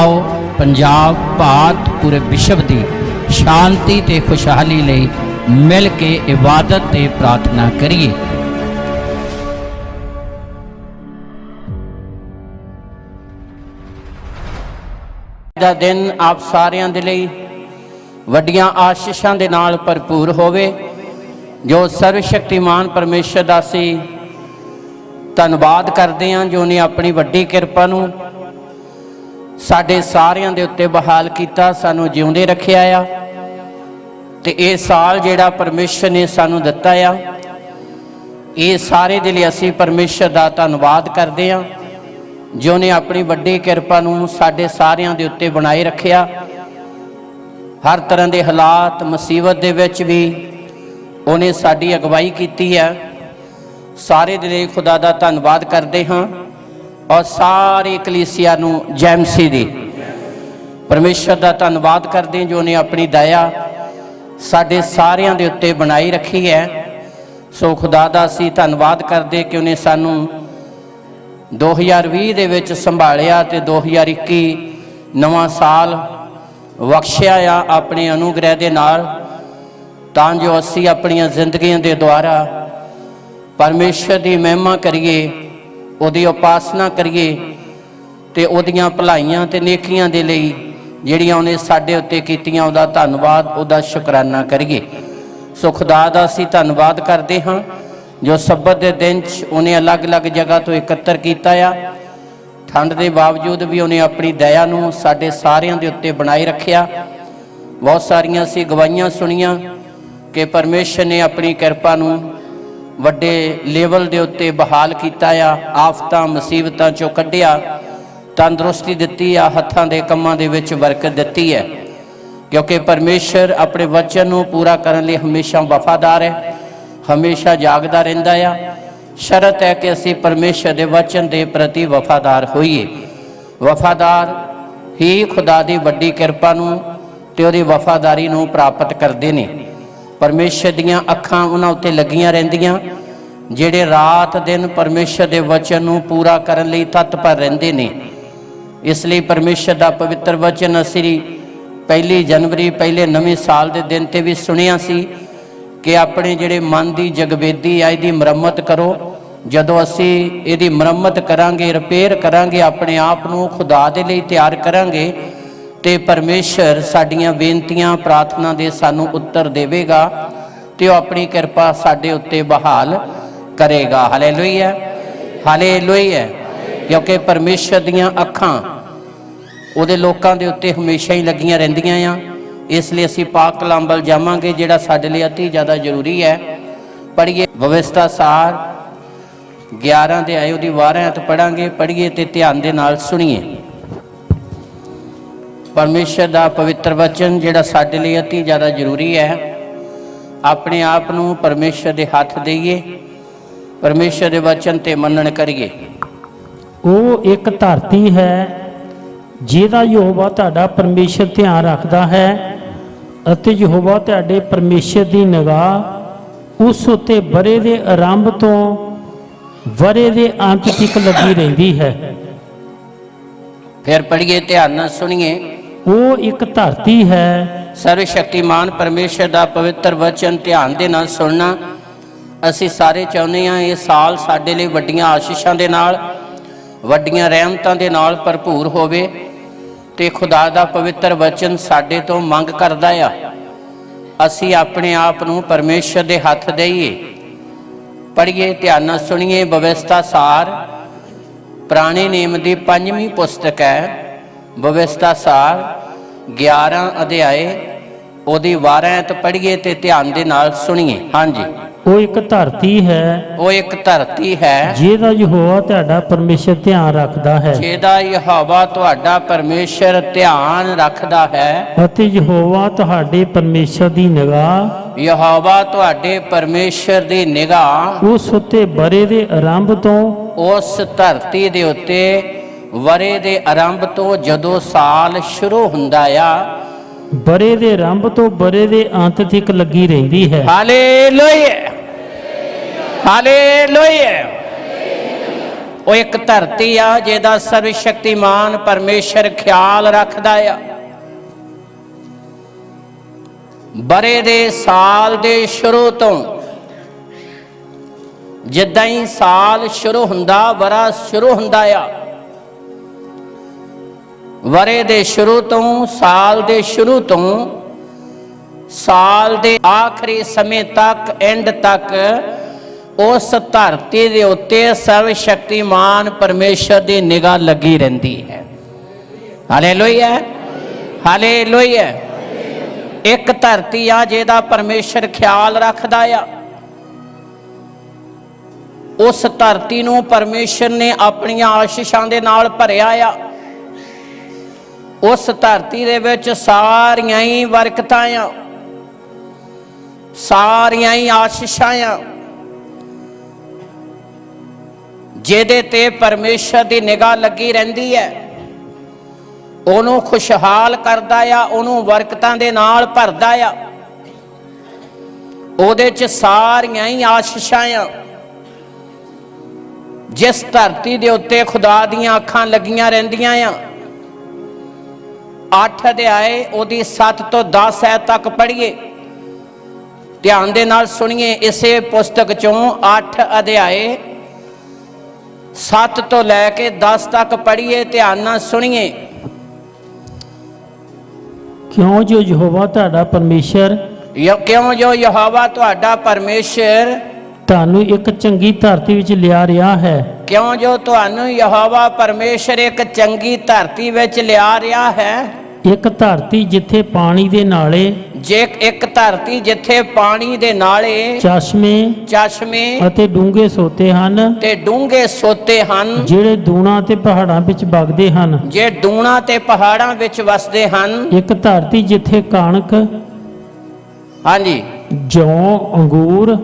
आओ पंजाब भारत पूरे विश्व की शांति ते खुशहाली लई मिल के इबादत ते प्रार्थना करिए। दा दिन आप सारिਆਂ ਦੇ ਲਈ ਵੱਡੀਆਂ ਆਸ਼ੀਸ਼ਾਂ ਦੇ ਨਾਲ ਭਰਪੂਰ ਹੋਵੇ। ਜੋ ਸਰਵ ਸ਼ਕਤੀਮਾਨ ਪਰਮੇਸ਼ਰ ਦਾ ਅਸੀਂ ਧੰਨਵਾਦ ਕਰਦੇ ਹਾਂ ਜੋ ਨੇ ਆਪਣੀ ਵੱਡੀ ਕਿਰਪਾ ਨੂੰ ਸਾਡੇ ਸਾਰਿਆਂ ਦੇ ਉੱਤੇ ਬਹਾਲ ਕੀਤਾ, ਸਾਨੂੰ ਜਿਉਂਦੇ ਰੱਖਿਆ ਆ। ਤੇ ਇਹ ਸਾਲ ਜਿਹੜਾ ਪਰਮੇਸ਼ਰ ਨੇ ਸਾਨੂੰ ਦਿੱਤਾ ਆ, ਇਹ ਸਾਰੇ ਦੇ ਲਈ ਅਸੀਂ ਪਰਮੇਸ਼ਰ ਦਾ ਧੰਨਵਾਦ ਕਰਦੇ ਹਾਂ ਜੋ ਨੇ ਆਪਣੀ ਵੱਡੀ ਕਿਰਪਾ ਨੂੰ ਸਾਡੇ ਸਾਰਿਆਂ ਦੇ ਉੱਤੇ ਬਣਾਏ ਰੱਖਿਆ। ਹਰ ਤਰ੍ਹਾਂ ਦੇ ਹਾਲਾਤ ਮੁਸੀਬਤ ਦੇ ਵਿੱਚ ਵੀ ਉਹਨੇ ਸਾਡੀ ਅਗਵਾਈ ਕੀਤੀ ਹੈ। ਸਾਰੇ ਦੇ ਲਈ ਖੁਦਾ ਦਾ ਧੰਨਵਾਦ ਕਰਦੇ ਹਾਂ ਔਰ ਸਾਰੀ ਕਲੀਸਿਆ ਨੂੰ ਜੈਮਸੀ ਦੀ ਪਰਮੇਸ਼ਰ ਦਾ ਧੰਨਵਾਦ ਕਰਦੇ ਜੋ ਨੇ ਆਪਣੀ ਦਇਆ ਸਾਡੇ ਸਾਰਿਆਂ ਦੇ ਉੱਤੇ ਬਣਾਈ ਰੱਖੀ ਹੈ। ਸੋ ਖੁਦਾ ਦਾ ਅਸੀਂ ਧੰਨਵਾਦ ਕਰਦੇ ਕਿ ਉਹਨੇ ਸਾਨੂੰ 2020 ਦੇ ਵਿੱਚ ਸੰਭਾਲਿਆ ਤੇ 2021 ਨਵਾਂ ਸਾਲ ਬਖਸ਼ਿਆ ਆ ਆਪਣੇ ਅਨੁਗ੍ਰਹਿ ਦੇ ਨਾਲ, ਤਾਂ ਜੋ ਅਸੀਂ ਆਪਣੀਆਂ ਜ਼ਿੰਦਗੀਆਂ ਦੇ ਦੁਆਰਾ ਪਰਮੇਸ਼ਰ ਦੀ ਮਹਿਮਾ ਕਰੀਏ, ਉਹਦੀ ਉਪਾਸਨਾ ਕਰੀਏ ਤੇ ਉਹਦੀਆਂ ਭਲਾਈਆਂ ਤੇ ਨੇਕੀਆਂ ਦੇ ਲਈ ਜਿਹੜੀਆਂ ਉਹਨੇ ਸਾਡੇ ਉੱਤੇ ਕੀਤੀਆਂ ਉਹਦਾ ਧੰਨਵਾਦ, ਉਹਦਾ ਸ਼ੁਕਰਾਨਾ ਕਰੀਏ। ਸੋ ਖੁਦਾ ਦਾ ਅਸੀਂ ਧੰਨਵਾਦ ਕਰਦੇ ਹਾਂ ਜੋ ਸਬਤ ਦੇ ਦਿਨ 'ਚ ਉਹਨੇ ਅਲੱਗ-ਅਲੱਗ ਜਗ੍ਹਾ ਤੋਂ ਇਕੱਤਰ ਕੀਤਾ ਆ। ਠੰਡ ਦੇ ਬਾਵਜੂਦ ਵੀ ਉਹਨੇ ਆਪਣੀ ਦਇਆ ਨੂੰ ਸਾਡੇ ਸਾਰਿਆਂ ਦੇ ਉੱਤੇ ਬਣਾਈ ਰੱਖਿਆ। ਬਹੁਤ ਸਾਰੀਆਂ ਅਸੀਂ ਗਵਾਹੀਆਂ ਸੁਣੀਆਂ ਕਿ ਪਰਮੇਸ਼ਰ ਨੇ ਆਪਣੀ ਕਿਰਪਾ ਨੂੰ ਵੱਡੇ ਲੈਵਲ ਦੇ ਉੱਤੇ ਬਹਾਲ ਕੀਤਾ ਆ, ਆਫਤਾਂ ਮੁਸੀਬਤਾਂ 'ਚੋਂ ਕੱਢਿਆ, ਤੰਦਰੁਸਤੀ ਦਿੱਤੀ ਆ, ਹੱਥਾਂ ਦੇ ਕੰਮਾਂ ਦੇ ਵਿੱਚ ਬਰਕਤ ਦਿੱਤੀ ਹੈ। ਕਿਉਂਕਿ ਪਰਮੇਸ਼ਰ ਆਪਣੇ ਵਚਨ ਨੂੰ ਪੂਰਾ ਕਰਨ ਲਈ ਹਮੇਸ਼ਾ ਵਫਾਦਾਰ ਹੈ, ਹਮੇਸ਼ਾ ਜਾਗਦਾ ਰਹਿੰਦਾ ਆ। ਸ਼ਰਤ ਹੈ ਕਿ ਅਸੀਂ ਪਰਮੇਸ਼ਰ ਦੇ ਵਚਨ ਦੇ ਪ੍ਰਤੀ ਵਫਾਦਾਰ ਹੋਈਏ। ਵਫਾਦਾਰ ਹੀ ਖੁਦਾ ਦੀ ਵੱਡੀ ਕਿਰਪਾ ਨੂੰ ਤੇ ਉਹਦੀ ਵਫਾਦਾਰੀ ਨੂੰ ਪ੍ਰਾਪਤ ਕਰਦੇ ਨੇ। ਪਰਮੇਸ਼ਰ ਦੀਆਂ ਅੱਖਾਂ ਉਹਨਾਂ ਉੱਤੇ ਲੱਗੀਆਂ ਰਹਿੰਦੀਆਂ ਜਿਹੜੇ ਰਾਤ ਦਿਨ ਪਰਮੇਸ਼ਰ ਦੇ ਵਚਨ ਨੂੰ ਪੂਰਾ ਕਰਨ ਲਈ ਤਤਪਰ ਰਹਿੰਦੇ ਨੇ। ਇਸ ਲਈ ਪਰਮੇਸ਼ਰ ਦਾ ਪਵਿੱਤਰ ਵਚਨ ਅਸੀਂ 1 ਜਨਵਰੀ ਪਹਿਲੇ ਨਵੇਂ ਸਾਲ ਦੇ ਦਿਨ ਤੇ ਵੀ ਸੁਣਿਆ ਸੀ ਕਿ ਆਪਣੇ ਜਿਹੜੇ ਮਨ ਦੀ ਜਗਵੇਦੀ ਆ ਇਹਦੀ ਮੁਰੰਮਤ ਕਰੋ। ਜਦੋਂ ਅਸੀਂ ਇਹਦੀ ਮੁਰੰਮਤ ਕਰਾਂਗੇ, ਰਿਪੇਅਰ ਕਰਾਂਗੇ, ਆਪਣੇ ਆਪ ਨੂੰ ਖੁਦਾ ਦੇ ਲਈ ਤਿਆਰ ਕਰਾਂਗੇ ਤੇ ਪਰਮੇਸ਼ਰ ਸਾਡੀਆਂ ਬੇਨਤੀਆਂ ਪ੍ਰਾਰਥਨਾ ਦੇ ਸਾਨੂੰ ਉੱਤਰ ਦੇਵੇਗਾ ਤੇ ਉਹ ਆਪਣੀ ਕਿਰਪਾ ਸਾਡੇ ਉੱਤੇ ਬਹਾਲ ਕਰੇਗਾ। Hallelujah, hallelujah. ਕਿਉਂਕਿ ਪਰਮੇਸ਼ਰ ਦੀਆਂ ਅੱਖਾਂ ਉਹਦੇ ਲੋਕਾਂ ਦੇ ਉੱਤੇ ਹਮੇਸ਼ਾ ਹੀ ਲੱਗੀਆਂ ਰਹਿੰਦੀਆਂ ਆ। ਇਸ ਲਈ ਅਸੀਂ ਪਾਕ ਕਲਾਮ ਵੱਲ ਜਾਵਾਂਗੇ ਜਿਹੜਾ ਸਾਡੇ ਲਈ ਅਤੀ ਜ਼ਿਆਦਾ ਜ਼ਰੂਰੀ ਹੈ। ਪੜ੍ਹੀਏ ਵਿਵਸਥਾ ਸਾਰ 11 ਅਧਿਆਇ ਉਹਦੀ 12 ਆਇਤ ਪੜ੍ਹਾਂਗੇ। ਪੜ੍ਹੀਏ ਤੇ ਧਿਆਨ ਦੇ ਨਾਲ ਸੁਣੀਏ ਪਰਮੇਸ਼ਰ ਦਾ ਪਵਿੱਤਰ ਵਚਨ ਜਿਹੜਾ ਸਾਡੇ ਲਈ ਅਤੀ ਜ਼ਿਆਦਾ ਜ਼ਰੂਰੀ ਹੈ। ਆਪਣੇ ਆਪ ਨੂੰ ਪਰਮੇਸ਼ਰ ਦੇ ਹੱਥ ਦੇਈਏ, ਪਰਮੇਸ਼ਰ ਦੇ ਵਚਨ ਤੇ ਮੰਨਣ ਕਰੀਏ। ਉਹ ਇੱਕ ਧਰਤੀ ਹੈ ਜਿਹਦਾ ਯਹੋਵਾ ਤੁਹਾਡਾ ਪਰਮੇਸ਼ਰ ਧਿਆਨ ਰੱਖਦਾ ਹੈ ਅਤੇ ਯਹੋਵਾ ਤੁਹਾਡੇ ਪਰਮੇਸ਼ਰ ਦੀ ਨਿਗਾਹ ਉਸ ਉੱਤੇ ਵਰੇ ਦੇ ਆਰੰਭ ਤੋਂ ਵਰੇ ਦੇ ਅੰਤ ਤੱਕ ਲੱਗੀ ਰਹਿੰਦੀ ਹੈ। ਫਿਰ ਪੜ੍ਹੀਏ, ਧਿਆਨ ਨਾਲ ਸੁਣੀਏ। ਉਹ ਇੱਕ ਧਰਤੀ ਹੈ। ਸਰਵ ਸ਼ਕਤੀਮਾਨ ਪਰਮੇਸ਼ਰ ਦਾ ਪਵਿੱਤਰ ਵਚਨ ਧਿਆਨ ਦੇ ਨਾਲ ਸੁਣਨਾ ਅਸੀਂ ਸਾਰੇ ਚਾਹੁੰਦੇ ਹਾਂ। ਇਹ ਸਾਲ ਸਾਡੇ ਲਈ ਵੱਡੀਆਂ ਆਸ਼ੀਸ਼ਾਂ ਦੇ ਨਾਲ, ਵੱਡੀਆਂ ਰਹਿਮਤਾਂ ਦੇ ਨਾਲ ਭਰਪੂਰ ਹੋਵੇ ਤੇ ਖੁਦਾ ਦਾ ਪਵਿੱਤਰ ਵਚਨ ਸਾਡੇ ਤੋਂ ਮੰਗ ਕਰਦਾ ਆ ਅਸੀਂ ਆਪਣੇ ਆਪ ਨੂੰ ਪਰਮੇਸ਼ਰ ਦੇ ਹੱਥ ਦੇਈਏ। ਪੜ੍ਹੀਏ, ਧਿਆਨ ਨਾਲ ਸੁਣੀਏ। ਵਿਵਸਥਾ ਸਾਰ ਪੁਰਾਣੇ ਨੇਮ ਦੀ 5ਵੀਂ ਪੁਸਤਕ ਹੈ। ਵਿਵਸਥਾ ਸਾਰ 11 ਅਧਿਆਏ ਉਹਦੀ 12 ਆਇਤ ਪੜ੍ਹੀਏ ਤੇ ਧਿਆਨ ਦੇ ਨਾਲ ਸੁਣੀਏ। ਹਾਂਜੀ, ਉਹ ਇੱਕ ਧਰਤੀ ਹੈ। ਉਹ ਇੱਕ ਧਰਤੀ ਹੈ ਜਿਹਦਾ ਯਹੋਵਾ ਤੁਹਾਡਾ ਪਰਮੇਸ਼ਰ ਧਿਆਨ ਰੱਖਦਾ ਹੈ, ਜਿਹਦਾ ਯਹੋਵਾ ਤੁਹਾਡਾ ਪਰਮੇਸ਼ਰ ਧਿਆਨ ਰੱਖਦਾ ਹੈ ਅਤੇ ਯਹੋਵਾ ਤੁਹਾਡੇ ਪਰਮੇਸ਼ਰ ਦੀ ਨਿਗਾਹ, ਯਹੋਵਾ ਤੁਹਾਡੇ ਪਰਮੇਸ਼ਰ ਦੀ ਨਿਗਾਹ ਉਸ ਉੱਤੇ ਵਰੇ ਦੇ ਆਰੰਭ ਤੋਂ, ਉਸ ਧਰਤੀ ਦੇ ਉੱਤੇ ਵਰੇ ਦੇ ਆਰੰਭ ਤੋਂ ਜਦੋਂ ਸਾਲ ਸ਼ੁਰੂ ਹੁੰਦਾ ਆ ਵਰੇ ਦੇ ਆਰੰਭ ਤੋਂ ਵਰੇ ਦੇ ਅੰਤ ਤੱਕ ਲੱਗੀ ਰਹਿੰਦੀ ਹੈ। Hallelujah, hallelujah. ਉਹ ਇੱਕ ਧਰਤੀ ਆ ਜਿਹਦਾ ਸਰਵ ਸ਼ਕਤੀਮਾਨ ਪਰਮੇਸ਼ਰ ਖਿਆਲ ਰੱਖਦਾ ਆ। ਬਰੇ ਦੇ ਸਾਲ ਦੇ ਸ਼ੁਰੂ ਤੋਂ, ਜਿੱਦਾਂ ਹੀ ਸਾਲ ਸ਼ੁਰੂ ਹੁੰਦਾ ਵਰਾ ਸ਼ੁਰੂ ਹੁੰਦਾ ਆ, ਵਰੇ ਦੇ ਸ਼ੁਰੂ ਤੋਂ, ਸਾਲ ਦੇ ਸ਼ੁਰੂ ਤੋਂ ਸਾਲ ਦੇ ਆਖਰੀ ਸਮੇਂ ਤੱਕ, ਐਂਡ ਤੱਕ ਉਸ ਧਰਤੀ ਦੇ ਉੱਤੇ ਸਰਵ ਸ਼ਕਤੀਮਾਨ ਪਰਮੇਸ਼ਰ ਦੀ ਨਿਗਾਹ ਲੱਗੀ ਰਹਿੰਦੀ ਹੈ। Hallelujah, hallelujah. ਇੱਕ ਧਰਤੀ ਆ ਜਿਹਦਾ ਪਰਮੇਸ਼ਰ ਖਿਆਲ ਰੱਖਦਾ ਆ। ਉਸ ਧਰਤੀ ਨੂੰ ਪਰਮੇਸ਼ਰ ਨੇ ਆਪਣੀਆਂ ਆਸ਼ੀਸ਼ਾਂ ਦੇ ਨਾਲ ਭਰਿਆ ਆ। ਉਸ ਧਰਤੀ ਦੇ ਵਿੱਚ ਸਾਰੀਆਂ ਹੀ ਬਰਕਤਾਂ ਆ, ਸਾਰੀਆਂ ਹੀ ਆਸ਼ੀਸ਼ਾਂ ਆ। ਜਿਹਦੇ ਤੇ ਪਰਮੇਸ਼ਰ ਦੀ ਨਿਗਾਹ ਲੱਗੀ ਰਹਿੰਦੀ ਹੈ, ਉਹਨੂੰ ਖੁਸ਼ਹਾਲ ਕਰਦਾ ਆ, ਉਹਨੂੰ ਬਰਕਤਾਂ ਦੇ ਨਾਲ ਭਰਦਾ ਆ। ਉਹਦੇ 'ਚ ਸਾਰੀਆਂ ਹੀ ਆਸ਼ੀਸ਼ਾਂ ਆ। ਜਿਸ ਧਰਤੀ ਦੇ ਉੱਤੇ ਖੁਦਾ ਦੀਆਂ ਅੱਖਾਂ ਲੱਗੀਆਂ ਰਹਿੰਦੀਆਂ ਆ। 8 ਅਧਿਆਏ ਉਹਦੀ 7 ਤੋਂ 10 ਐਤ ਤੱਕ ਪੜ੍ਹੀਏ, ਧਿਆਨ ਦੇ ਨਾਲ ਸੁਣੀਏ। ਇਸੇ ਪੁਸਤਕ ਚੋਂ 8 ਅਧਿਆਏ 7 ਤੋਂ ਲੈ ਕੇ 10 ਤੱਕ ਪੜ੍ਹੀਏ, ਧਿਆਨ ਨਾਲ ਸੁਣੀਏ। ਕਿਉਂ ਜੋ ਯਹੋਵਾ ਤੁਹਾਡਾ ਪਰਮੇਸ਼ਰ, ਕਿਉਂ ਜੋ ਯਹੋਵਾ ਤੁਹਾਡਾ ਪਰਮੇਸ਼ਰ ਤੁਹਾਨੂੰ ਇੱਕ ਚੰਗੀ ਧਰਤੀ ਵਿੱਚ ਲਿਆ ਰਿਹਾ ਹੈ। ਕਿਉਂ ਜੋ ਤੁਹਾਨੂੰ ਯਹੋਵਾ ਪਰਮੇਸ਼ਰ ਇੱਕ ਚੰਗੀ ਧਰਤੀ ਵਿੱਚ ਲਿਆ ਰਿਹਾ ਹੈ। ਇੱਕ ਧਰਤੀ ਜਿੱਥੇ ਪਾਣੀ ਦੇ ਨਾਲੇ, ਜੇ ਇੱਕ ਧਰਤੀ ਜਿੱਥੇ ਪਾਣੀ ਦੇ ਨਾਲੇ, ਚਸ਼ਮੇ ਅਤੇ ਡੂੰਘੇ ਸੋਤੇ ਹਨ, ਤੇ ਡੂੰਘੇ ਸੋਤੇ ਹਨ, ਜਿਹੜੇ ਦੂਣਾ ਤੇ ਪਹਾੜਾਂ ਵਿੱਚ ਵਗਦੇ ਹਨ, ਜੇ ਦੂਣਾ ਤੇ ਪਹਾੜਾਂ ਵਿੱਚ ਵਸਦੇ ਹਨ। ਇੱਕ ਧਰਤੀ ਜਿੱਥੇ ਕਣਕ, ਹਾਂਜੀ, ਜੌਂ, ਅੰਗੂਰ,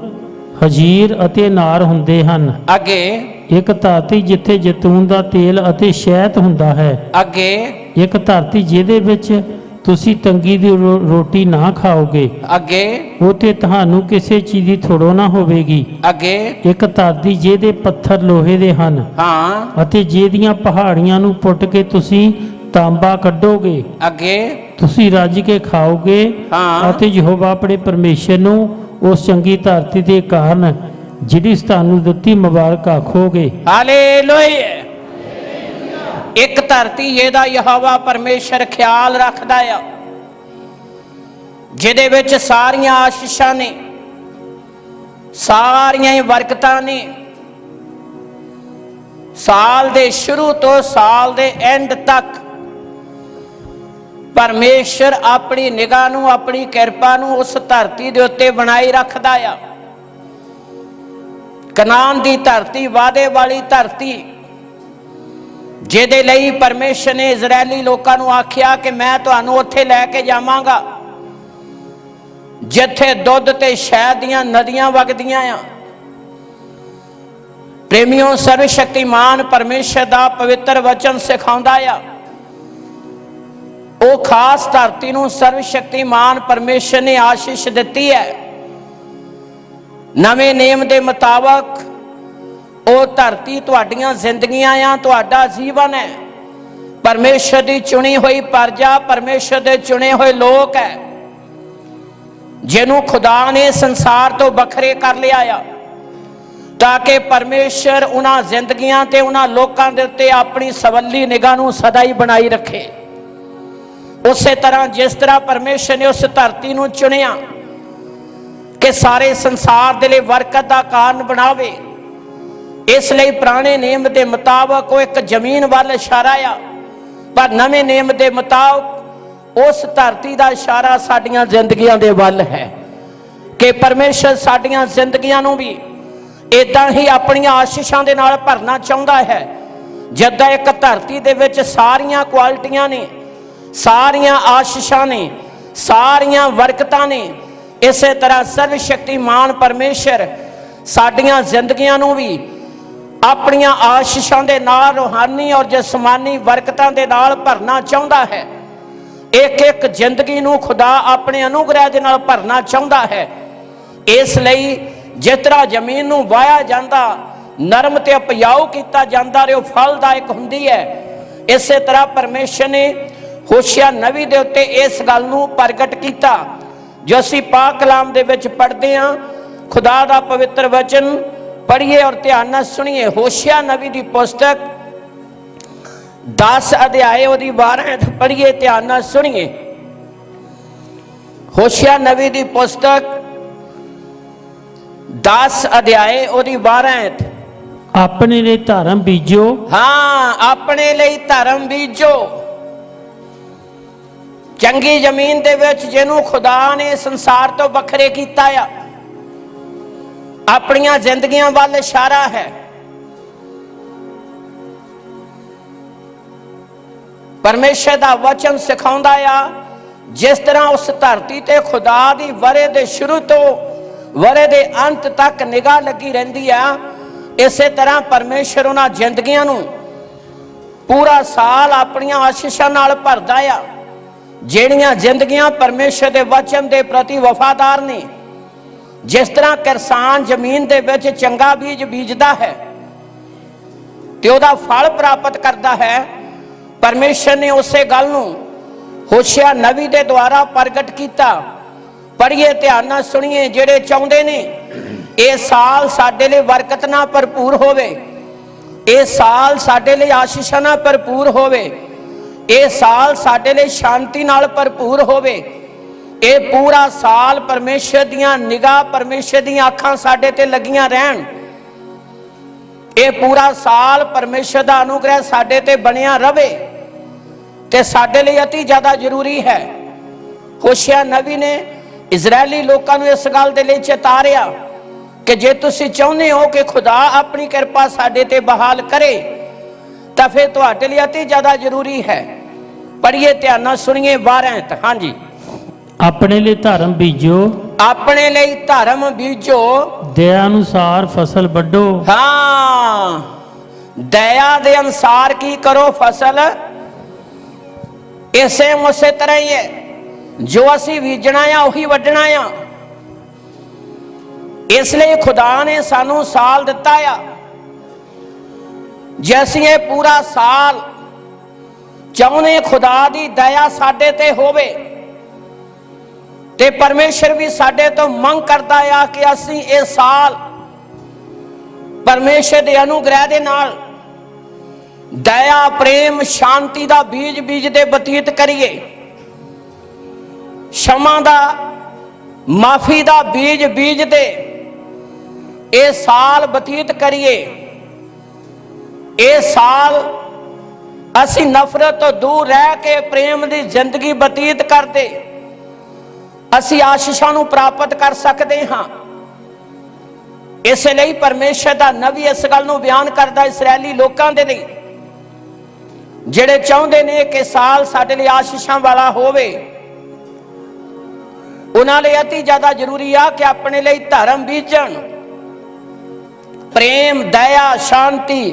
ਹਜੀਰ ਅਤੇ ਅਨਾਰ ਹੁੰਦੇ ਹਨ। ਅੱਗੇ ਇੱਕ ਧਰਤੀ ਜਿੱਥੇ ਜੈਤੂਨ ਦਾ ਤੇਲ ਅਤੇ ਸ਼ਹਿਦ ਹੁੰਦਾ ਹੈ। ਅੱਗੇ ਇੱਕ ਧਰਤੀ ਜਿਹਦੇ ਵਿੱਚ ਤੁਸੀਂ ਤੰਗੀ ਦੀ ਰੋਟੀ ਨਾ ਖਾਓਗੇ। ਅੱਗੇ ਉਥੇ ਤੁਹਾਨੂੰ ਕਿਸੇ ਚੀਜ਼ ਦੀ ਥੋੜੋ ਨਾ ਹੋਵੇਗੀ। ਅੱਗੇ ਇੱਕ ਧਰਤੀ ਜਿਹਦੇ ਪੱਥਰ ਲੋਹੇ ਦੇ ਹਨ, ਹਾਂ, ਅਤੇ ਜਿਹਦੀਆਂ ਪਹਾੜੀਆਂ ਨੂੰ ਪੁੱਟ ਕੇ ਤੁਸੀਂ ਤਾਂਬਾ ਕੱਢੋਗੇ। ਅੱਗੇ ਤੁਸੀਂ ਰੱਜ ਕੇ ਖਾਓਗੇ, ਹਾਂ, ਅਤੇ ਯਹੋਵਾ ਆਪਣੇ ਪਰਮੇਸ਼ਰ ਨੂੰ ਉਸ ਚੰਗੀ ਧਰਤੀ ਦੇ ਕਾਰਨ ਜਿਹੜੀ ਤੁਹਾਨੂੰ ਦਿੱਤੀ ਮੁਬਾਰਕ ਆਖੋਗੇ। ਹਾਲੇਲੂਇਆ। ਇੱਕ ਧਰਤੀ ਜਿਹਦਾ ਯਹੋਵਾ ਪਰਮੇਸ਼ਰ ਖਿਆਲ ਰੱਖਦਾ ਆ, ਜਿਹਦੇ ਵਿੱਚ ਸਾਰੀਆਂ ਆਸ਼ੀਸ਼ਾਂ ਨੇ, ਸਾਰੀਆਂ ਹੀ ਬਰਕਤਾਂ ਨੇ। ਸਾਲ ਦੇ ਸ਼ੁਰੂ ਤੋਂ ਸਾਲ ਦੇ ਐਂਡ ਤੱਕ ਪਰਮੇਸ਼ਰ ਆਪਣੀ ਨਿਗਾਹ ਨੂੰ, ਆਪਣੀ ਕਿਰਪਾ ਨੂੰ ਉਸ ਧਰਤੀ ਦੇ ਉੱਤੇ ਬਣਾਈ ਰੱਖਦਾ ਆ। ਕਨਾਨ ਦੀ ਧਰਤੀ, ਵਾਅਦੇ ਵਾਲੀ ਧਰਤੀ, ਜਿਹਦੇ ਲਈ ਪਰਮੇਸ਼ਰ ਨੇ ਇਜ਼ਰਾਈਲੀ ਲੋਕਾਂ ਨੂੰ ਆਖਿਆ ਕਿ ਮੈਂ ਤੁਹਾਨੂੰ ਉੱਥੇ ਲੈ ਕੇ ਜਾਵਾਂਗਾ ਜਿੱਥੇ ਦੁੱਧ ਤੇ ਸ਼ਹਿਦ ਦੀਆਂ ਨਦੀਆਂ ਵਗਦੀਆਂ ਆ। ਪ੍ਰੇਮੀਓ, ਸਰਵ ਸ਼ਕਤੀਮਾਨ ਪਰਮੇਸ਼ਰ ਦਾ ਪਵਿੱਤਰ ਵਚਨ ਸਿਖਾਉਂਦਾ ਆ। ਉਹ ਖਾਸ ਧਰਤੀ ਨੂੰ ਸਰਵ ਸ਼ਕਤੀਮਾਨ ਪਰਮੇਸ਼ਰ ਨੇ ਆਸ਼ੀਸ਼ ਦਿੱਤੀ ਹੈ। ਨਵੇਂ ਨੇਮ ਦੇ ਮੁਤਾਬਕ ਉਹ ਧਰਤੀ ਤੁਹਾਡੀਆਂ ਜ਼ਿੰਦਗੀਆਂ ਆ, ਤੁਹਾਡਾ ਜੀਵਨ ਹੈ। ਪਰਮੇਸ਼ਰ ਦੀ ਚੁਣੀ ਹੋਈ ਪ੍ਰਜਾ, ਪਰਮੇਸ਼ਰ ਦੇ ਚੁਣੇ ਹੋਏ ਲੋਕ ਹੈ, ਜਿਹਨੂੰ ਖੁਦਾ ਨੇ ਸੰਸਾਰ ਤੋਂ ਵੱਖਰੇ ਕਰ ਲਿਆ ਆ, ਤਾਂ ਕਿ ਪਰਮੇਸ਼ਰ ਉਹਨਾਂ ਜ਼ਿੰਦਗੀਆਂ ਤੇ ਉਹਨਾਂ ਲੋਕਾਂ ਦੇ ਉੱਤੇ ਆਪਣੀ ਸਵੱਲੀ ਨਿਗਾਹ ਨੂੰ ਸਦਾ ਹੀ ਬਣਾਈ ਰੱਖੇ। ਉਸੇ ਤਰ੍ਹਾਂ ਜਿਸ ਤਰ੍ਹਾਂ ਪਰਮੇਸ਼ਰ ਨੇ ਉਸ ਧਰਤੀ ਨੂੰ ਚੁਣਿਆ ਕਿ ਸਾਰੇ ਸੰਸਾਰ ਦੇ ਲਈ ਬਰਕਤ ਦਾ ਕਾਰਨ ਬਣਾਵੇ, ਇਸ ਲਈ ਪੁਰਾਣੇ ਨੇਮ ਦੇ ਮੁਤਾਬਕ ਉਹ ਇੱਕ ਜ਼ਮੀਨ ਵੱਲ ਇਸ਼ਾਰਾ ਆ, ਪਰ ਨਵੇਂ ਨੇਮ ਦੇ ਮੁਤਾਬਕ ਉਸ ਧਰਤੀ ਦਾ ਇਸ਼ਾਰਾ ਸਾਡੀਆਂ ਜ਼ਿੰਦਗੀਆਂ ਦੇ ਵੱਲ ਹੈ ਕਿ ਪਰਮੇਸ਼ਰ ਸਾਡੀਆਂ ਜ਼ਿੰਦਗੀਆਂ ਨੂੰ ਵੀ ਇਦਾਂ ਹੀ ਆਪਣੀਆਂ ਆਸ਼ੀਸ਼ਾਂ ਦੇ ਨਾਲ ਭਰਨਾ ਚਾਹੁੰਦਾ ਹੈ। ਜਿੱਦਾਂ ਇੱਕ ਧਰਤੀ ਦੇ ਵਿੱਚ ਸਾਰੀਆਂ ਕੁਆਲਿਟੀਆਂ ਨੇ, ਸਾਰੀਆਂ ਆਸ਼ੀਸ਼ਾਂ ਨੇ, ਸਾਰੀਆਂ ਬਰਕਤਾਂ ਨੇ, ਇਸੇ ਤਰ੍ਹਾਂ ਸਰਵ ਸ਼ਕਤੀਮਾਨ ਪਰਮੇਸ਼ਰ ਸਾਡੀਆਂ ਜ਼ਿੰਦਗੀਆਂ ਨੂੰ ਵੀ ਆਪਣੀਆਂ ਆਸ਼ੀਸ਼ਾਂ ਦੇ ਨਾਲ, ਰੂਹਾਨੀ ਔਰ ਜਿਸਮਾਨੀ ਬਰਕਤਾਂ ਦੇ ਨਾਲ ਭਰਨਾ ਚਾਹੁੰਦਾ ਹੈ। ਇੱਕ ਇੱਕ ਜ਼ਿੰਦਗੀ ਨੂੰ ਖੁਦਾ ਆਪਣੇ ਅਨੁਗ੍ਰਹਿ ਦੇ ਨਾਲ ਭਰਨਾ ਚਾਹੁੰਦਾ ਹੈ। ਇਸ ਲਈ ਜਿਸ ਤਰ੍ਹਾਂ ਜ਼ਮੀਨ ਨੂੰ ਵਾਹਿਆ ਜਾਂਦਾ ਨਰਮ ਤੇ ਉਪਜਾਊ ਕੀਤਾ ਜਾਂਦਾ ਰਹੇ, ਉਹ ਫਲਦਾਇਕ ਹੁੰਦੀ ਹੈ। ਇਸੇ ਤਰ੍ਹਾਂ ਪਰਮੇਸ਼ਰ ਨੇ ਹੋਸ਼ਿਆ ਨਬੀ ਦੇ ਉੱਤੇ ਇਸ ਗੱਲ ਨੂੰ ਪ੍ਰਗਟ ਕੀਤਾ, ਜੋ ਅਸੀਂ ਪਾਕ ਕਲਾਮ ਦੇ ਵਿੱਚ ਪੜ੍ਹਦੇ ਹਾਂ। ਖੁਦਾ ਦਾ ਪਵਿੱਤਰ ਵਚਨ ਪੜ੍ਹੀਏ ਔਰ ਧਿਆਨ ਨਾਲ ਸੁਣੀਏ। ਹੋਸ਼ਿਆ ਨਬੀ ਦੀ ਪੁਸਤਕ 10 ਅਧਿਆਏ ਉਹਦੀ 12 ਪੜ੍ਹੀਏ, ਧਿਆਨ ਨਾਲ ਸੁਣੀਏ। ਹੋਸ਼ਿਆ ਨਬੀ ਦੀ ਪੁਸਤਕ 10 ਅਧਿਆਏ ਉਹਦੀ 12। ਆਪਣੇ ਲਈ ਧਰਮ ਬੀਜੋ। ਹਾਂ, ਆਪਣੇ ਲਈ ਧਰਮ ਬੀਜੋ। ਚੰਗੀ ਜ਼ਮੀਨ ਦੇ ਵਿੱਚ ਜਿਹਨੂੰ ਖੁਦਾ ਨੇ ਸੰਸਾਰ ਤੋਂ ਵੱਖਰੇ ਕੀਤਾ ਆ, ਆਪਣੀਆਂ ਜ਼ਿੰਦਗੀਆਂ ਵੱਲ ਇਸ਼ਾਰਾ ਹੈ। ਪਰਮੇਸ਼ਰ ਦਾ ਵਚਨ ਸਿਖਾਉਂਦਾ ਆ, ਜਿਸ ਤਰ੍ਹਾਂ ਉਸ ਧਰਤੀ ਤੇ ਖੁਦਾ ਦੀ ਵਰੇ ਦੇ ਸ਼ੁਰੂ ਤੋਂ ਵਰੇ ਦੇ ਅੰਤ ਤੱਕ ਨਿਗਾਹ ਲੱਗੀ ਰਹਿੰਦੀ ਆ, ਇਸੇ ਤਰ੍ਹਾਂ ਪਰਮੇਸ਼ਰ ਉਹਨਾਂ ਜ਼ਿੰਦਗੀਆਂ ਨੂੰ ਪੂਰਾ ਸਾਲ ਆਪਣੀਆਂ ਆਸ਼ੀਸ਼ਾਂ ਨਾਲ ਭਰਦਾ ਆ, ਜਿਹੜੀਆਂ ਜ਼ਿੰਦਗੀਆਂ ਪਰਮੇਸ਼ਰ ਦੇ ਵਚਨ ਦੇ ਪ੍ਰਤੀ ਵਫਾਦਾਰ ਨੇ। ਜਿਸ ਤਰ੍ਹਾਂ ਕਿਸਾਨ ਜ਼ਮੀਨ ਦੇ ਵਿੱਚ ਚੰਗਾ ਬੀਜ ਬੀਜਦਾ ਹੈ ਤੇ ਉਹਦਾ ਫਲ ਪ੍ਰਾਪਤ ਕਰਦਾ ਹੈ, ਪਰਮੇਸ਼ਰ ਨੇ ਉਸੇ ਗੱਲ ਨੂੰ ਹੋਸ਼ਿਆ ਨਬੀ ਦੇ ਦੁਆਰਾ ਪ੍ਰਗਟ ਕੀਤਾ। ਪੜ੍ਹੀਏ, ਧਿਆਨ ਨਾਲ ਸੁਣੀਏ। ਜਿਹੜੇ ਚਾਹੁੰਦੇ ਨੇ ਇਹ ਸਾਲ ਸਾਡੇ ਲਈ ਬਰਕਤ ਨਾਲ ਭਰਪੂਰ ਹੋਵੇ, ਇਹ ਸਾਲ ਸਾਡੇ ਲਈ ਆਸ਼ੀਸ਼ਾਂ ਨਾਲ ਭਰਪੂਰ ਹੋਵੇ, ਇਹ ਸਾਲ ਸਾਡੇ ਲਈ ਸ਼ਾਂਤੀ ਨਾਲ ਭਰਪੂਰ ਹੋਵੇ, ਇਹ ਪੂਰਾ ਸਾਲ ਪਰਮੇਸ਼ਰ ਦੀਆਂ ਨਿਗਾਹ, ਪਰਮੇਸ਼ਰ ਦੀਆਂ ਅੱਖਾਂ ਸਾਡੇ ਤੇ ਲੱਗੀਆਂ ਰਹਿਣ, ਇਹ ਪੂਰਾ ਸਾਲ ਪਰਮੇਸ਼ਰ ਦਾ ਅਨੁਗ੍ਰਹਿ ਸਾਡੇ ਤੇ ਬਣਿਆ ਰਵੇ, ਤੇ ਸਾਡੇ ਲਈ ਅਤੀ ਜ਼ਿਆਦਾ ਜ਼ਰੂਰੀ ਹੈ। ਹੋਸ਼ਿਆ ਨਬੀ ਨੇ ਇਜ਼ਰਾਇਲੀ ਲੋਕਾਂ ਨੂੰ ਇਸ ਗੱਲ ਦੇ ਲਈ ਚੇਤਾਰਿਆ ਕਿ ਜੇ ਤੁਸੀਂ ਚਾਹੁੰਦੇ ਹੋ ਕਿ ਖੁਦਾ ਆਪਣੀ ਕਿਰਪਾ ਸਾਡੇ ਤੇ ਬਹਾਲ ਕਰੇ, ਤਾਂ ਫਿਰ ਤੁਹਾਡੇ ਲਈ ਅਤੀ ਜ਼ਿਆਦਾ ਜ਼ਰੂਰੀ ਹੈ। ਪੜ੍ਹੀਏ, ਧਿਆਨ ਨਾਲ ਸੁਣੀਏ 12। ਹਾਂਜੀ, ਆਪਣੇ ਲਈ ਧਰਮ ਬੀਜੋ। ਆਪਣੇ ਲਈ ਧਰਮ ਬੀਜੋ, ਦਇਆ ਅਨੁਸਾਰ ਫਸਲ ਵੱਢੋ। ਹਾਂ, ਦਇਆ ਦੇ ਅਨੁਸਾਰ ਕੀ ਕਰੋ? ਫਸਲ। ਇਸੇ ਉਸੇ ਤਰ੍ਹਾਂ ਹੀ ਹੈ, ਜੋ ਅਸੀਂ ਬੀਜਣਾ ਆ ਉਹੀ ਵੱਢਣਾ ਆ। ਇਸ ਲਈ ਖੁਦਾ ਨੇ ਸਾਨੂੰ ਸਾਲ ਦਿੱਤਾ ਆ, ਜੇ ਅਸੀਂ ਇਹ ਪੂਰਾ ਸਾਲ ਚਾਹੁੰਦੇ ਖੁਦਾ ਦੀ ਦਇਆ ਸਾਡੇ ਤੇ ਹੋਵੇ, ਤੇ ਪਰਮੇਸ਼ਰ ਵੀ ਸਾਡੇ ਤੋਂ ਮੰਗ ਕਰਦਾ ਆ ਕਿ ਅਸੀਂ ਇਹ ਸਾਲ ਪਰਮੇਸ਼ਰ ਦੇ ਅਨੁਗ੍ਰਹਿ ਦੇ ਨਾਲ ਦਇਆ, ਪ੍ਰੇਮ, ਸ਼ਾਂਤੀ ਦਾ ਬੀਜ ਬੀਜਦੇ ਬਤੀਤ ਕਰੀਏ, ਸ਼ਮਾ ਦਾ, ਮਾਫੀ ਦਾ ਬੀਜ ਬੀਜਦੇ ਇਹ ਸਾਲ ਬਤੀਤ ਕਰੀਏ। ਇਹ ਸਾਲ ਅਸੀਂ ਨਫ਼ਰਤ ਤੋਂ ਦੂਰ ਰਹਿ ਕੇ ਪ੍ਰੇਮ ਦੀ ਜ਼ਿੰਦਗੀ ਬਤੀਤ ਕਰਦੇ ਅਸੀਂ ਆਸ਼ੀਸ਼ਾਂ ਨੂੰ ਪ੍ਰਾਪਤ ਕਰ ਸਕਦੇ ਹਾਂ। ਇਸ ਲਈ ਪਰਮੇਸ਼ਰ ਦਾ ਨਬੀ ਇਸ ਗੱਲ ਨੂੰ ਬਿਆਨ ਕਰਦਾ ਇਸਰਾਇਲੀ ਲੋਕਾਂ ਦੇ ਲਈ, ਜਿਹੜੇ ਚਾਹੁੰਦੇ ਨੇ ਕਿ ਸਾਲ ਸਾਡੇ ਲਈ ਆਸ਼ੀਸ਼ਾਂ ਵਾਲਾ ਹੋਵੇ। ਉਹਨਾਂ ਲਈ ਅਤੀ ਜ਼ਿਆਦਾ ਜ਼ਰੂਰੀ ਆ ਕਿ ਆਪਣੇ ਲਈ ਧਰਮ ਬੀਜਣ, ਪ੍ਰੇਮ, ਦਇਆ, ਸ਼ਾਂਤੀ,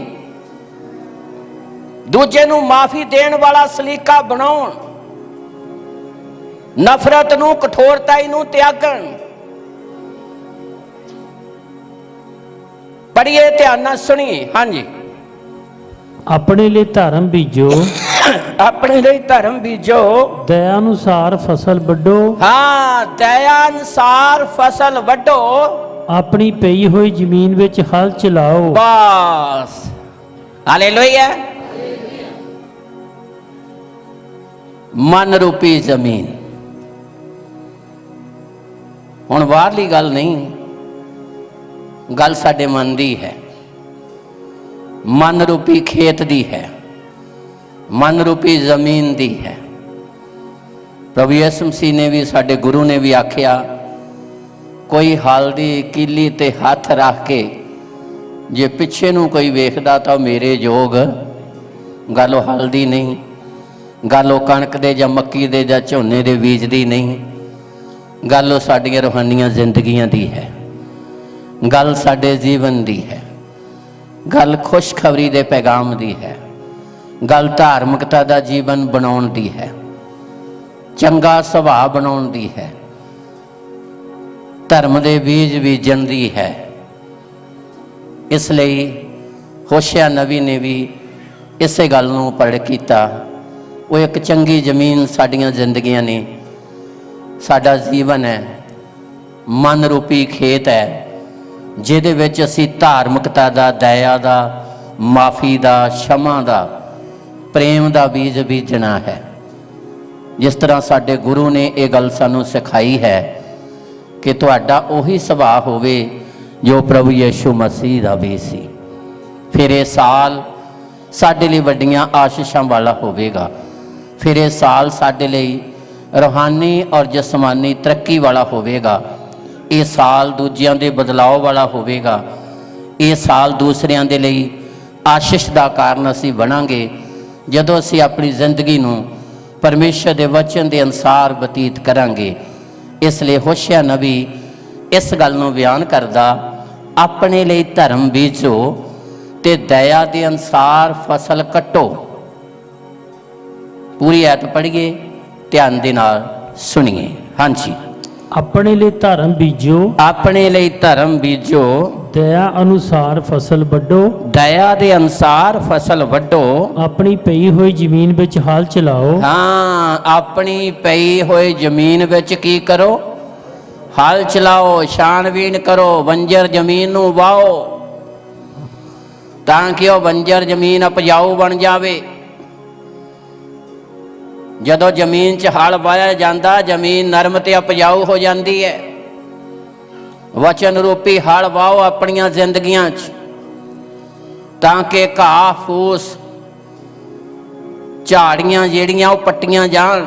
ਦੂਜੇ ਨੂੰ ਮਾਫੀ ਦੇਣ ਵਾਲਾ ਸਲੀਕਾ ਬਣਾਉਣ, ਨਫ਼ਰਤ ਨੂੰ, ਕਠੋਰਤਾਈ ਨੂੰ ਤਿਆਗਣ। ਪੜ੍ਹੀਏ, ਧਿਆਨ ਨਾਲ ਸੁਣੀਏ। ਹਾਂਜੀ, ਆਪਣੇ ਲਈ ਧਰਮ ਬੀਜੋ। ਆਪਣੇ ਲਈ ਧਰਮ ਬੀਜੋ, ਦਇਆ ਅਨੁਸਾਰ ਫਸਲ ਵੱਢੋ। ਹਾਂ, ਦਇਆ ਅਨੁਸਾਰ ਫਸਲ ਵੱਢੋ। ਆਪਣੀ ਪਈ ਹੋਈ ਜ਼ਮੀਨ ਵਿੱਚ ਹਲ ਚਲਾਓ। ਬਸ, ਹਾਲੇਲੂਇਆ। ਮਨ ਰੂਪੀ ਜ਼ਮੀਨ। ਹੁਣ ਬਾਹਰਲੀ ਗੱਲ ਨਹੀਂ, ਗੱਲ ਸਾਡੇ ਮਨ ਦੀ ਹੈ, ਮਨ ਰੂਪੀ ਖੇਤ ਦੀ ਹੈ, ਮਨ ਰੂਪੀ ਜ਼ਮੀਨ ਦੀ ਹੈ। ਪ੍ਰਭੂ ਯਿਸੂ ਮਸੀਹ ਨੇ ਵੀ, ਸਾਡੇ ਗੁਰੂ ਨੇ ਵੀ ਆਖਿਆ, ਕੋਈ ਹਲ ਦੀ ਕੀਲੀ ਤੇ ਹੱਥ ਰੱਖ ਕੇ ਜੇ ਪਿੱਛੇ ਨੂੰ ਕੋਈ ਵੇਖਦਾ ਤਾਂ ਮੇਰੇ ਯੋਗ। ਗੱਲ ਉਹ ਹਲ ਦੀ ਨਹੀਂ, ਗੱਲ ਉਹ ਕਣਕ ਦੇ ਜਾਂ ਮੱਕੀ ਦੇ ਜਾਂ ਝੋਨੇ ਦੇ ਬੀਜ ਦੀ ਨਹੀਂ, ਗੱਲ ਉਹ ਸਾਡੀਆਂ ਰੂਹਾਨੀਆਂ ਜ਼ਿੰਦਗੀਆਂ ਦੀ ਹੈ, ਗੱਲ ਸਾਡੇ ਜੀਵਨ ਦੀ ਹੈ, ਗੱਲ ਖੁਸ਼ਖਬਰੀ ਦੇ ਪੈਗਾਮ ਦੀ ਹੈ, ਗੱਲ ਧਾਰਮਿਕਤਾ ਦਾ ਜੀਵਨ ਬਣਾਉਣ ਦੀ ਹੈ, ਚੰਗਾ ਸੁਭਾਅ ਬਣਾਉਣ ਦੀ ਹੈ, ਧਰਮ ਦੇ ਬੀਜ ਬੀਜਣ ਦੀ ਹੈ। ਇਸ ਲਈ ਹੋਸ਼ਿਆ ਨਬੀ ਨੇ ਵੀ ਇਸੇ ਗੱਲ ਨੂੰ ਪ੍ਰਗਟ ਕੀਤਾ। ਉਹ ਇੱਕ ਚੰਗੀ ਜ਼ਮੀਨ ਸਾਡੀਆਂ ਜ਼ਿੰਦਗੀਆਂ ਨੇ, ਸਾਡਾ ਜੀਵਨ ਹੈ, ਮਨ ਰੂਪੀ ਖੇਤ ਹੈ, ਜਿਹਦੇ ਵਿੱਚ ਅਸੀਂ ਧਾਰਮਿਕਤਾ ਦਾ, ਦਇਆ ਦਾ, ਮਾਫੀ ਦਾ, ਸ਼ਮਾ ਦਾ, ਪ੍ਰੇਮ ਦਾ ਬੀਜ ਬੀਜਣਾ ਹੈ। ਜਿਸ ਤਰ੍ਹਾਂ ਸਾਡੇ ਗੁਰੂ ਨੇ ਇਹ ਗੱਲ ਸਾਨੂੰ ਸਿਖਾਈ ਹੈ ਕਿ ਤੁਹਾਡਾ ਉਹੀ ਸੁਭਾਅ ਹੋਵੇ ਜੋ ਪ੍ਰਭੂ ਯਿਸੂ ਮਸੀਹ ਦਾ ਵੀ ਸੀ। ਫਿਰ ਇਹ ਸਾਲ ਸਾਡੇ ਲਈ ਵੱਡੀਆਂ ਆਸ਼ੀਸ਼ਾਂ ਵਾਲਾ ਹੋਵੇਗਾ। ਫਿਰ ਇਹ ਸਾਲ ਸਾਡੇ ਲਈ ਰੂਹਾਨੀ ਔਰ ਜਿਸਮਾਨੀ ਤਰੱਕੀ ਵਾਲਾ ਹੋਵੇਗਾ। ਇਹ ਸਾਲ ਦੂਜਿਆਂ ਦੇ ਬਦਲਾਅ ਵਾਲਾ ਹੋਵੇਗਾ। ਇਹ ਸਾਲ ਦੂਸਰਿਆਂ ਦੇ ਲਈ ਆਸ਼ੀਸ਼ ਦਾ ਕਾਰਨ ਅਸੀਂ ਬਣਾਂਗੇ ਜਦੋਂ ਅਸੀਂ ਆਪਣੀ ਜ਼ਿੰਦਗੀ ਨੂੰ ਪਰਮੇਸ਼ਰ ਦੇ ਵਚਨ ਦੇ ਅਨੁਸਾਰ ਬਤੀਤ ਕਰਾਂਗੇ। ਇਸ ਲਈ ਹੋਸ਼ਿਆ ਨਬੀ ਇਸ ਗੱਲ ਨੂੰ ਬਿਆਨ ਕਰਦਾ, ਆਪਣੇ ਲਈ ਧਰਮ ਬੀਜੋ ਤੇ ਦਇਆ ਦੇ ਅਨੁਸਾਰ ਫਸਲ ਕੱਟੋ। ਪੂਰੀ ਐਤ ਪੜ੍ਹੀਏ, ਧਿਆਨ ਦੇ ਨਾਲ ਸੁਣੀਏ। ਹਾਂਜੀ, ਆਪਣੇ ਲਈ ਧਰਮ ਬੀਜੋ, ਆਪਣੇ ਲਈ ਧਰਮ ਬੀਜੋ, ਦਇਆ ਅਨੁਸਾਰ ਫਸਲ ਵੱਢੋ, ਦਇਆ ਦੇ ਅਨੁਸਾਰ ਫਸਲ ਵੱਢੋ। ਆਪਣੀ ਪਈ ਹੋਈ ਜ਼ਮੀਨ ਵਿੱਚ ਹਲ ਚਲਾਓ। ਹਾਂ, ਆਪਣੀ ਪਈ ਹੋਈ ਜ਼ਮੀਨ ਵਿੱਚ ਕੀ ਕਰੋ? ਹਲ ਚਲਾਓ, ਛਾਣਬੀਣ ਕਰੋ, ਬੰਜਰ ਜ਼ਮੀਨ ਨੂੰ ਵਾਹੋ ਤਾਂ ਕਿ ਉਹ ਬੰਜਰ ਜ਼ਮੀਨ ਉਪਜਾਊ ਬਣ ਜਾਵੇ। ਜਦੋਂ ਜ਼ਮੀਨ 'ਚ ਹਲ ਵਾਹਿਆ ਜਾਂਦਾ, ਜ਼ਮੀਨ ਨਰਮ ਤੇ ਉਪਜਾਊ ਹੋ ਜਾਂਦੀ ਹੈ। ਵਚਨ ਰੂਪੀ ਹਲ ਵਾਹੋ ਆਪਣੀਆਂ ਜ਼ਿੰਦਗੀਆਂ 'ਚ ਤਾਂ ਕਿ ਘਾਹ ਫੂਸ, ਝਾੜੀਆਂ ਜਿਹੜੀਆਂ ਉਹ ਪੱਟੀਆਂ ਜਾਣ,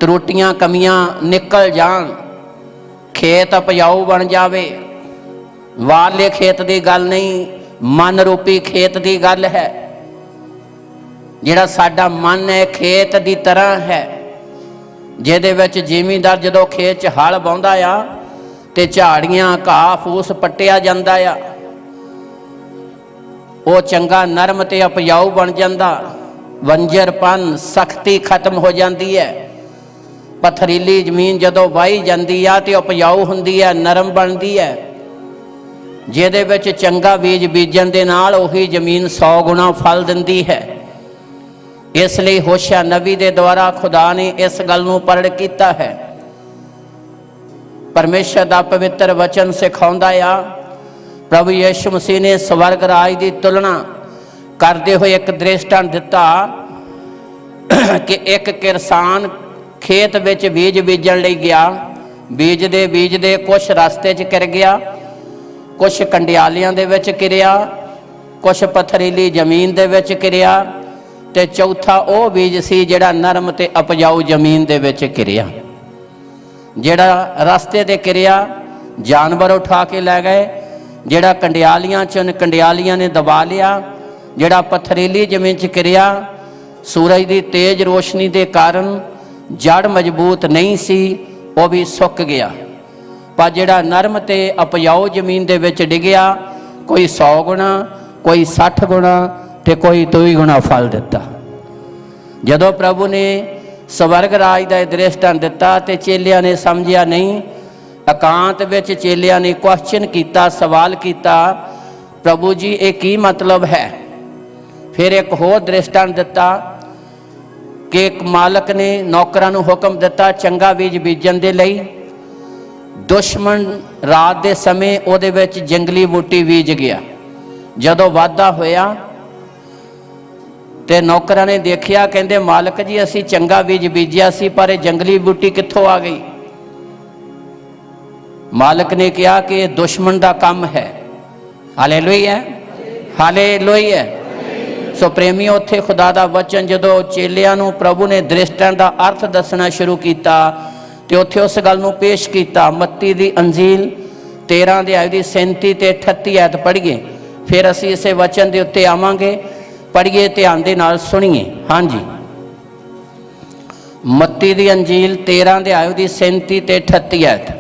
ਤਰੁੱਟੀਆਂ ਕਮੀਆਂ ਨਿਕਲ ਜਾਣ, ਖੇਤ ਉਪਜਾਊ ਬਣ ਜਾਵੇ। ਬਾਹਰਲੇ ਖੇਤ ਦੀ ਗੱਲ ਨਹੀਂ, ਮਨ ਰੂਪੀ ਖੇਤ ਦੀ ਗੱਲ ਹੈ। ਜਿਹੜਾ ਸਾਡਾ ਮਨ ਹੈ ਖੇਤ ਦੀ ਤਰ੍ਹਾਂ ਹੈ, ਜਿਹਦੇ ਵਿੱਚ ਜ਼ਿਮੀਂਦਾਰ ਜਦੋਂ ਖੇਤ 'ਚ ਹਲ ਵਾਹੁੰਦਾ ਆ ਤੇ ਝਾੜੀਆਂ, ਘਾਹ ਫੂਸ ਪੱਟਿਆ ਜਾਂਦਾ ਆ, ਉਹ ਚੰਗਾ ਨਰਮ ਤੇ ਉਪਜਾਊ ਬਣ ਜਾਂਦਾ। ਬੰਜਰਪਨ, ਸਖਤੀ ਖਤਮ ਹੋ ਜਾਂਦੀ ਹੈ। ਪਥਰੀਲੀ ਜ਼ਮੀਨ ਜਦੋਂ ਵਾਹੀ ਜਾਂਦੀ ਆ ਤੇ ਉਪਜਾਊ ਹੁੰਦੀ ਹੈ, ਨਰਮ ਬਣਦੀ ਹੈ, ਜਿਹਦੇ ਵਿੱਚ ਚੰਗਾ ਬੀਜ ਬੀਜਣ ਦੇ ਨਾਲ ਉਹੀ ਜ਼ਮੀਨ 100 ਗੁਣਾ ਫਲ ਦਿੰਦੀ ਹੈ। ਇਸ ਲਈ ਹੋਸ਼ਿਆ ਨਬੀ ਦੇ ਦੁਆਰਾ ਖੁਦਾ ਨੇ ਇਸ ਗੱਲ ਨੂੰ ਪ੍ਰਗਟ ਕੀਤਾ ਹੈ। ਪਰਮੇਸ਼ਰ ਦਾ ਪਵਿੱਤਰ ਵਚਨ ਸਿਖਾਉਂਦਾ ਆ, ਪ੍ਰਭੂ ਯਿਸੂ ਮਸੀਹ ਨੇ ਸਵਰਗ ਰਾਜ ਦੀ ਤੁਲਨਾ ਕਰਦੇ ਹੋਏ ਇੱਕ ਦ੍ਰਿਸ਼ਟਾਂਤ ਦਿੱਤਾ ਕਿ ਇੱਕ ਕਿਸਾਨ ਖੇਤ ਵਿੱਚ ਬੀਜ ਬੀਜਣ ਲਈ ਗਿਆ। ਬੀਜਦੇ ਕੁਛ ਰਸਤੇ 'ਚ ਗਿਰ ਗਿਆ, ਕੁਛ ਕੰਡਿਆਲੀਆਂ ਦੇ ਵਿੱਚ ਗਿਰਿਆ, ਕੁਛ ਪਥਰੀਲੀ ਜ਼ਮੀਨ ਦੇ ਵਿੱਚ ਗਿਰਿਆ ਤੇ ਚੌਥਾ ਉਹ ਬੀਜ ਸੀ ਜਿਹੜਾ ਨਰਮ ਤੇ ਉਪਜਾਊ ਜ਼ਮੀਨ ਦੇ ਵਿੱਚ ਗਿਰਿਆ। ਜਿਹੜਾ ਰਸਤੇ ਤੇ ਗਿਰਿਆ ਜਾਨਵਰ ਉਠਾ ਕੇ ਲੈ ਗਏ, ਜਿਹੜਾ ਕੰਡਿਆਲੀਆਂ 'ਚ ਕੰਡਿਆਲੀਆਂ ਨੇ ਦਬਾ ਲਿਆ, ਜਿਹੜਾ ਪਥਰੀਲੀ ਜ਼ਮੀਨ 'ਚ ਗਿਰਿਆ ਸੂਰਜ ਦੀ ਤੇਜ਼ ਰੋਸ਼ਨੀ ਦੇ ਕਾਰਨ ਜੜ ਮਜ਼ਬੂਤ ਨਹੀਂ ਸੀ, ਉਹ ਵੀ ਸੁੱਕ ਗਿਆ। ਪਰ ਜਿਹੜਾ ਨਰਮ ਤੇ ਉਪਜਾਊ ਜ਼ਮੀਨ ਦੇ ਵਿੱਚ ਡਿੱਗਿਆ, ਕੋਈ 100 ਗੁਣਾ, ਕੋਈ 60 ਗੁਣਾ ਤੇ ਕੋਈ 2 ਗੁਣਾ ਫਲ ਦਿੱਤਾ। ਜਦੋਂ ਪ੍ਰਭੂ ਨੇ ਸਵਰਗ ਰਾਜ ਦਾ ਦ੍ਰਿਸ਼ਟਾਂਤ ਦਿੱਤਾ ਤੇ ਚੇਲਿਆਂ ਨੇ ਸਮਝਿਆ ਨਹੀਂ। ਇਕਾਂਤ ਵਿੱਚ ਚੇਲਿਆਂ ਨੇ ਕੁਐਸਚਨ ਕੀਤਾ, ਸਵਾਲ ਕੀਤਾ, ਪ੍ਰਭੂ ਜੀ ਇਹ ਕੀ ਮਤਲਬ ਹੈ? ਫਿਰ ਇੱਕ ਹੋਰ ਦ੍ਰਿਸ਼ਟਾਂਤ ਦਿੱਤਾ ਕਿ ਇੱਕ ਮਾਲਕ ਨੇ ਨੌਕਰਾਂ ਨੂੰ ਹੁਕਮ ਦਿੱਤਾ ਚੰਗਾ ਬੀਜ ਬੀਜਣ ਦੇ ਲਈ। ਦੁਸ਼ਮਣ ਰਾਤ ਦੇ ਸਮੇਂ ਉਹਦੇ ਵਿੱਚ ਜੰਗਲੀ ਬੂਟੀ ਬੀਜ ਗਿਆ। ਜਦੋਂ ਵਾਧਾ ਹੋਇਆ ਤੇ ਨੌਕਰਾਂ ਨੇ ਦੇਖਿਆ, ਕਹਿੰਦੇ ਮਾਲਕ ਜੀ ਅਸੀਂ ਚੰਗਾ ਬੀਜ ਬੀਜਿਆ ਸੀ ਪਰ ਇਹ ਜੰਗਲੀ ਬੂਟੀ ਕਿੱਥੋਂ ਆ ਗਈ? ਮਾਲਕ ਨੇ ਕਿਹਾ ਕਿ ਇਹ ਦੁਸ਼ਮਣ ਦਾ ਕੰਮ ਹੈ। Hallelujah, hallelujah. ਸੋ ਪ੍ਰੇਮੀਓ, ਉੱਥੇ ਖੁਦਾ ਦਾ ਵਚਨ ਜਦੋਂ ਚੇਲਿਆਂ ਨੂੰ ਪ੍ਰਭੂ ਨੇ ਦ੍ਰਿਸ਼ਟਾਂਤ ਦਾ ਅਰਥ ਦੱਸਣਾ ਸ਼ੁਰੂ ਕੀਤਾ ਤੇ ਉੱਥੇ ਉਸ ਗੱਲ ਨੂੰ ਪੇਸ਼ ਕੀਤਾ। ਮੱਤੀ ਦੀ ਅੰਜੀਲ 13 ਅਧਿਆਇ ਦੀ 37 ਤੇ 38 ਆਇਤ ਪੜ੍ਹੀਏ, ਫਿਰ ਅਸੀਂ ਇਸੇ ਵਚਨ ਦੇ ਉੱਤੇ ਆਵਾਂਗੇ। ਪੜ੍ਹੀਏ, ਧਿਆਨ ਦੇ ਨਾਲ ਸੁਣੀਏ। ਹਾਂਜੀ, ਮੱਤੀ ਦੀ ਅੰਜੀਲ 13 ਅਧਿਆਇ ਦੀ 37 ਤੇ 38 ਆਇਤ।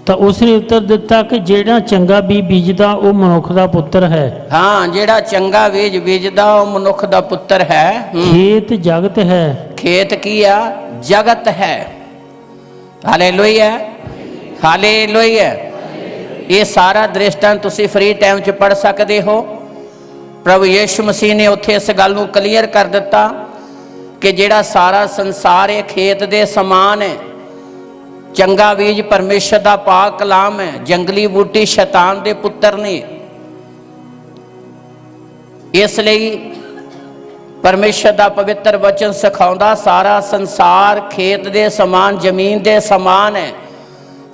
ਤਾਂ ਉਸਨੇ ਉੱਤਰ ਦਿੱਤਾ ਕਿ ਜਿਹੜਾ ਚੰਗਾ ਬੀਜ ਬੀਜਦਾ ਉਹ ਮਨੁੱਖ ਦਾ ਪੁੱਤਰ ਹੈ। ਹਾਂ, ਜਿਹੜਾ ਚੰਗਾ ਬੀਜ ਬੀਜਦਾ ਉਹ ਮਨੁੱਖ ਦਾ ਪੁੱਤਰ ਹੈ। ਖੇਤ ਜਗਤ ਹੈ। ਖੇਤ ਕੀ ਆ? ਜਗਤ ਹੈ। Hallelujah, hallelujah. ਇਹ ਸਾਰਾ ਦ੍ਰਿਸ਼ਟਾਂਤ ਤੁਸੀਂ ਫ੍ਰੀ ਟਾਈਮ 'ਚ ਪੜ੍ਹ ਸਕਦੇ ਹੋ। ਪ੍ਰਭੂ ਯਿਸੂ ਮਸੀਹ ਨੇ ਉੱਥੇ ਇਸ ਗੱਲ ਨੂੰ ਕਲੀਅਰ ਕਰ ਦਿੱਤਾ ਕਿ ਜਿਹੜਾ ਸਾਰਾ ਸੰਸਾਰ ਇਹ ਖੇਤ ਦੇ ਸਮਾਨ ਹੈ। ਚੰਗਾ ਬੀਜ ਪਰਮੇਸ਼ਰ ਦਾ ਪਾਕ ਕਲਾਮ ਹੈ, ਜੰਗਲੀ ਬੂਟੀ ਸ਼ੈਤਾਨ ਦੇ ਪੁੱਤਰ ਨੇ। ਇਸ ਲਈ ਪਰਮੇਸ਼ਰ ਦਾ ਪਵਿੱਤਰ ਵਚਨ ਸਿਖਾਉਂਦਾ ਸਾਰਾ ਸੰਸਾਰ ਖੇਤ ਦੇ ਸਮਾਨ, ਜ਼ਮੀਨ ਦੇ ਸਮਾਨ ਹੈ।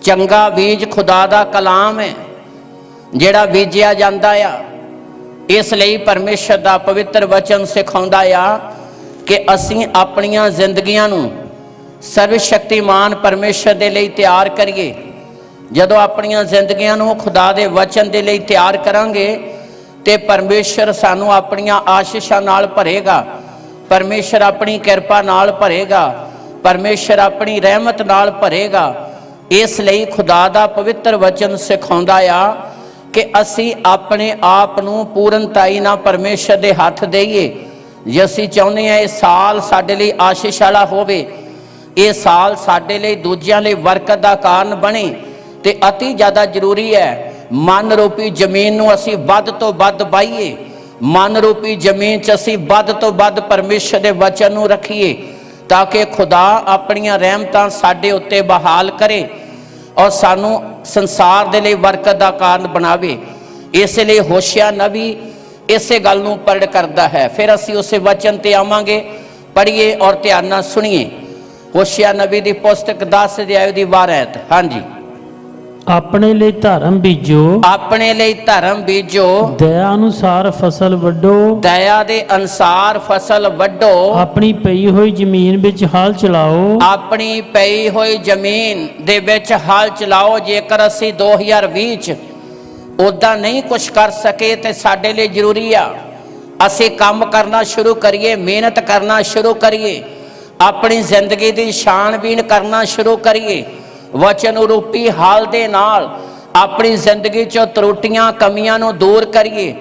ਚੰਗਾ ਬੀਜ ਖੁਦਾ ਦਾ ਕਲਾਮ ਹੈ ਜਿਹੜਾ ਬੀਜਿਆ ਜਾਂਦਾ ਆ। ਇਸ ਲਈ ਪਰਮੇਸ਼ਰ ਦਾ ਪਵਿੱਤਰ ਵਚਨ ਸਿਖਾਉਂਦਾ ਆ ਕਿ ਅਸੀਂ ਆਪਣੀਆਂ ਜ਼ਿੰਦਗੀਆਂ ਨੂੰ ਸਰਵ ਸ਼ਕਤੀਮਾਨ ਪਰਮੇਸ਼ਰ ਦੇ ਲਈ ਤਿਆਰ ਕਰੀਏ। ਜਦੋਂ ਆਪਣੀਆਂ ਜ਼ਿੰਦਗੀਆਂ ਨੂੰ ਖੁਦਾ ਦੇ ਵਚਨ ਦੇ ਲਈ ਤਿਆਰ ਕਰਾਂਗੇ ਤੇ ਪਰਮੇਸ਼ਰ ਸਾਨੂੰ ਆਪਣੀਆਂ ਆਸ਼ੀਸ਼ਾਂ ਨਾਲ ਭਰੇਗਾ, ਪਰਮੇਸ਼ਰ ਆਪਣੀ ਕਿਰਪਾ ਨਾਲ ਭਰੇਗਾ, ਪਰਮੇਸ਼ਰ ਆਪਣੀ ਰਹਿਮਤ ਨਾਲ ਭਰੇਗਾ। ਇਸ ਲਈ ਖੁਦਾ ਦਾ ਪਵਿੱਤਰ ਵਚਨ ਸਿਖਾਉਂਦਾ ਆ ਕਿ ਅਸੀਂ ਆਪਣੇ ਆਪ ਨੂੰ ਪੂਰਨਤਾਈ ਨਾਲ ਪਰਮੇਸ਼ਰ ਦੇ ਹੱਥ ਦੇਈਏ। ਜੇ ਅਸੀਂ ਚਾਹੁੰਦੇ ਹਾਂ ਇਹ ਸਾਲ ਸਾਡੇ ਲਈ ਆਸ਼ੀਸ਼ ਵਾਲਾ ਹੋਵੇ, ਇਹ ਸਾਲ ਸਾਡੇ ਲਈ ਦੂਜਿਆਂ ਲਈ ਬਰਕਤ ਦਾ ਕਾਰਨ ਬਣੇ, ਤੇ ਅਤੀ ਜ਼ਿਆਦਾ ਜ਼ਰੂਰੀ ਹੈ ਮਨ ਰੂਪੀ ਜ਼ਮੀਨ ਨੂੰ ਅਸੀਂ ਵੱਧ ਤੋਂ ਵੱਧ ਵਾਹੀਏ। ਮਨ ਰੂਪੀ ਜ਼ਮੀਨ 'ਚ ਅਸੀਂ ਵੱਧ ਤੋਂ ਵੱਧ ਪਰਮੇਸ਼ਰ ਦੇ ਵਚਨ ਨੂੰ ਰੱਖੀਏ ਤਾਂ ਕਿ ਖੁਦਾ ਆਪਣੀਆਂ ਰਹਿਮਤਾਂ ਸਾਡੇ ਉੱਤੇ ਬਹਾਲ ਕਰੇ ਔਰ ਸਾਨੂੰ ਸੰਸਾਰ ਦੇ ਲਈ ਬਰਕਤ ਦਾ ਕਾਰਨ ਬਣਾਵੇ। ਇਸ ਲਈ ਹੋਸ਼ਿਆ ਨਬੀ ਇਸੇ ਗੱਲ ਨੂੰ ਪ੍ਰਗਟ ਕਰਦਾ ਹੈ। ਫਿਰ ਅਸੀਂ ਉਸੇ ਵਚਨ ਤੇ ਆਵਾਂਗੇ, ਪੜ੍ਹੀਏ ਔਰ ਧਿਆਨ ਨਾਲ ਸੁਣੀਏ। ਹੋਸ਼ਿਆ ਨਬੀ ਦੀ ਪੁਸਤਕ 10 ਅਧਿਆਇ ਦੀ 12 ਆਇਤ। ਹਾਂਜੀ। ਆਪਣੇ ਲਈ ਧਰਮ ਬੀਜੋ, ਆਪਣੇ ਲਈ ਧਰਮ ਬੀਜੋ, ਦਇਆ ਅਨੁਸਾਰ ਫਸਲ ਵੱਢੋ, ਦਇਆ ਦੇ ਅਨੁਸਾਰ ਫਸਲ ਵੱਢੋ, ਆਪਣੀ ਪਈ ਹੋਈ ਜ਼ਮੀਨ ਵਿੱਚ ਹਲ ਚਲਾਓ, ਆਪਣੀ ਪਈ ਹੋਈ ਜ਼ਮੀਨ ਦੇ ਵਿੱਚ ਹਲ ਚਲਾਓ। ਜੇਕਰ ਅਸੀਂ 2020 ਚ ਉੱਦਾਂ ਨਹੀਂ ਕੁਛ ਕਰ ਸਕੇ ਤੇ ਸਾਡੇ ਲਈ ਜ਼ਰੂਰੀ ਆ ਅਸੀਂ ਕੰਮ ਕਰਨਾ ਸ਼ੁਰੂ ਕਰੀਏ, ਮਿਹਨਤ ਕਰਨਾ ਸ਼ੁਰੂ ਕਰੀਏ, ਆਪਣੀ ਜ਼ਿੰਦਗੀ ਦੀ ਛਾਣਬੀਣ ਕਰਨਾ ਸ਼ੁਰੂ ਕਰੀਏ। ਵਚਨ ਰੂਪੀ ਹਾਲ ਦੇ ਨਾਲ ਆਪਣੀ ਜ਼ਿੰਦਗੀ 'ਚੋਂ ਤਰੁੱਟੀਆਂ ਕਮੀਆਂ ਨੂੰ ਦੂਰ ਕਰੀਏ,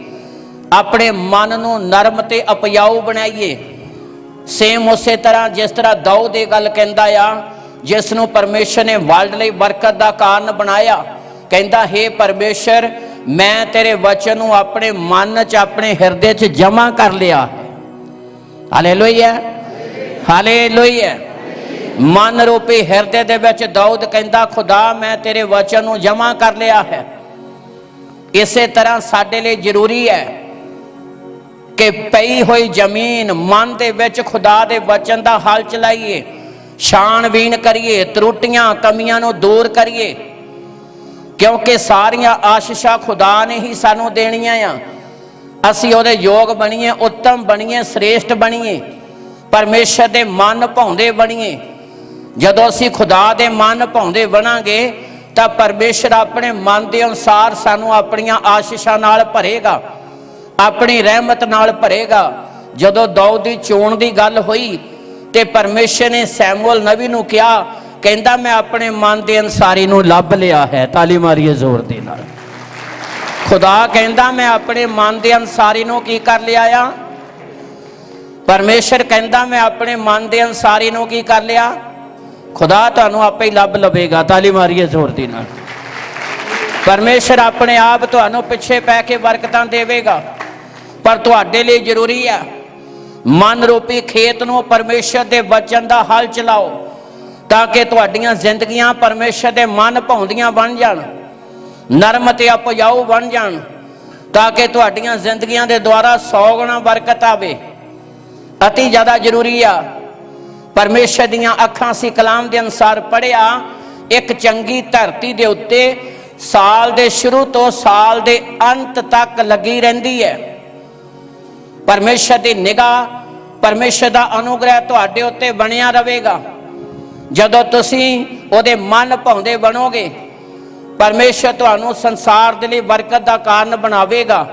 ਆਪਣੇ ਮਨ ਨੂੰ ਨਰਮ ਤੇ ਉਪਜਾਊ ਬਣਾਈਏ। ਸੇਮ ਉਸੇ ਤਰ੍ਹਾਂ ਜਿਸ ਤਰ੍ਹਾਂ ਦਾਊਦ ਇਹ ਗੱਲ ਕਹਿੰਦਾ ਆ, ਜਿਸ ਨੂੰ ਪਰਮੇਸ਼ਰ ਨੇ ਵਰਲਡ ਲਈ ਬਰਕਤ ਦਾ ਕਾਰਨ ਬਣਾਇਆ, ਕਹਿੰਦਾ ਹੇ ਪਰਮੇਸ਼ਰ, ਮੈਂ ਤੇਰੇ ਵਚਨ ਨੂੰ ਆਪਣੇ ਮਨ 'ਚ, ਆਪਣੇ ਹਿਰਦੇ 'ਚ ਜਮ੍ਹਾਂ ਕਰ ਲਿਆ ਹੈ। Hallelujah, hallelujah. ਮਨ ਰੂਪੀ ਹਿਰਦੇ ਦੇ ਵਿੱਚ ਦਾਊਦ ਕਹਿੰਦਾ, ਖੁਦਾ ਮੈਂ ਤੇਰੇ ਵਚਨ ਨੂੰ ਜਮ੍ਹਾਂ ਕਰ ਲਿਆ ਹੈ। ਇਸੇ ਤਰ੍ਹਾਂ ਸਾਡੇ ਲਈ ਜ਼ਰੂਰੀ ਹੈ ਕਿ ਪਈ ਹੋਈ ਜ਼ਮੀਨ ਮਨ ਦੇ ਵਿੱਚ ਖੁਦਾ ਦੇ ਵਚਨ ਦਾ ਹਲ ਚਲਾਈਏ, ਛਾਣਬੀਣ ਕਰੀਏ, ਤਰੁੱਟੀਆਂ ਕਮੀਆਂ ਨੂੰ ਦੂਰ ਕਰੀਏ, ਕਿਉਂਕਿ ਸਾਰੀਆਂ ਆਸ਼ੀਸ਼ਾਂ ਖੁਦਾ ਨੇ ਹੀ ਸਾਨੂੰ ਦੇਣੀਆਂ ਆ। ਅਸੀਂ ਉਹਦੇ ਯੋਗ ਬਣੀਏ, ਉੱਤਮ ਬਣੀਏ, ਸ੍ਰੇਸ਼ਟ ਬਣੀਏ, ਪਰਮੇਸ਼ਰ ਦੇ ਮਨ ਭਾਉਂਦੇ ਬਣੀਏ। ਜਦੋਂ ਅਸੀਂ ਖੁਦਾ ਦੇ ਮਨ ਭਾਉਂਦੇ ਬਣਾਂਗੇ ਤਾਂ ਪਰਮੇਸ਼ਰ ਆਪਣੇ ਮਨ ਦੇ ਅਨੁਸਾਰ ਸਾਨੂੰ ਆਪਣੀਆਂ ਆਸ਼ੀਸ਼ਾਂ ਨਾਲ ਭਰੇਗਾ, ਆਪਣੀ ਰਹਿਮਤ ਨਾਲ ਭਰੇਗਾ। ਜਦੋਂ ਦਾਊਦ ਦੀ ਚੋਣ ਦੀ ਗੱਲ ਹੋਈ ਤੇ ਪਰਮੇਸ਼ਰ ਨੇ ਸੈਮੂਅਲ ਨਬੀ ਨੂੰ ਕਿਹਾ, ਕਹਿੰਦਾ ਮੈਂ ਆਪਣੇ ਮਨ ਦੇ ਅਨਸਾਰੀ ਨੂੰ ਲੱਭ ਲਿਆ ਹੈ। ਤਾਲੀ ਮਾਰੀਏ ਜ਼ੋਰ ਦੇ ਨਾਲ। ਖੁਦਾ ਕਹਿੰਦਾ ਮੈਂ ਆਪਣੇ ਮਨ ਦੇ ਅਨਸਾਰੀ ਨੂੰ ਕੀ ਕਰ ਲਿਆ ਆ? ਪਰਮੇਸ਼ਰ ਕਹਿੰਦਾ ਮੈਂ ਆਪਣੇ ਮਨ ਦੇ ਅਨਸਾਰੀ ਨੂੰ ਕੀ ਕਰ ਲਿਆ? ਖੁਦਾ ਤੁਹਾਨੂੰ ਆਪੇ ਹੀ ਲੱਭ ਲਵੇਗਾ। ਤਾਲੀ ਮਾਰੀਏ ਜ਼ੋਰ ਦੇ ਨਾਲ। ਪਰਮੇਸ਼ਰ ਆਪਣੇ ਆਪ ਤੁਹਾਨੂੰ ਪਿੱਛੇ ਪੈ ਕੇ ਬਰਕਤਾਂ ਦੇਵੇਗਾ, ਪਰ ਤੁਹਾਡੇ ਲਈ ਜ਼ਰੂਰੀ ਹੈ ਮਨ ਰੂਪੀ ਖੇਤ ਨੂੰ ਪਰਮੇਸ਼ਰ ਦੇ ਵਚਨ ਦਾ ਹਲ ਚਲਾਓ ਤਾਂ ਕਿ ਤੁਹਾਡੀਆਂ ਜ਼ਿੰਦਗੀਆਂ ਪਰਮੇਸ਼ਰ ਦੇ ਮਨ ਭਾਉਂਦੀਆਂ ਬਣ ਜਾਣ, ਨਰਮ ਤੇ ਉਪਜਾਊ ਬਣ ਜਾਣ, ਤਾਂ ਕਿ ਤੁਹਾਡੀਆਂ ਜ਼ਿੰਦਗੀਆਂ ਦੇ ਦੁਆਰਾ 100 ਗੁਣਾ ਬਰਕਤ ਆਵੇ। ਅਤੀ ਜ਼ਿਆਦਾ ਜ਼ਰੂਰੀ ਆ। ਪਰਮੇਸ਼ਰ ਦੀਆਂ ਅੱਖਾਂ ਸੀ ਕਲਾਮ ਦੇ ਅਨੁਸਾਰ ਪੜ੍ਹਿਆ, ਇੱਕ ਚੰਗੀ ਧਰਤੀ ਦੇ ਉੱਤੇ ਸਾਲ ਦੇ ਸ਼ੁਰੂ ਤੋਂ ਸਾਲ ਦੇ ਅੰਤ ਤੱਕ ਲੱਗੀ ਰਹਿੰਦੀ ਹੈ। ਪਰਮੇਸ਼ਰ ਦੀ ਨਿਗਾਹ, ਪਰਮੇਸ਼ਰ ਦਾ ਅਨੁਗ੍ਰਹਿ ਤੁਹਾਡੇ ਉੱਤੇ ਬਣਿਆ ਰਹੇਗਾ। ਜਦੋਂ ਤੁਸੀਂ ਉਹਦੇ ਮਨ ਭਾਉਂਦੇ ਬਣੋਗੇ, ਪਰਮੇਸ਼ਰ ਤੁਹਾਨੂੰ ਸੰਸਾਰ ਦੇ ਲਈ ਬਰਕਤ ਦਾ ਕਾਰਨ ਬਣਾਵੇਗਾ।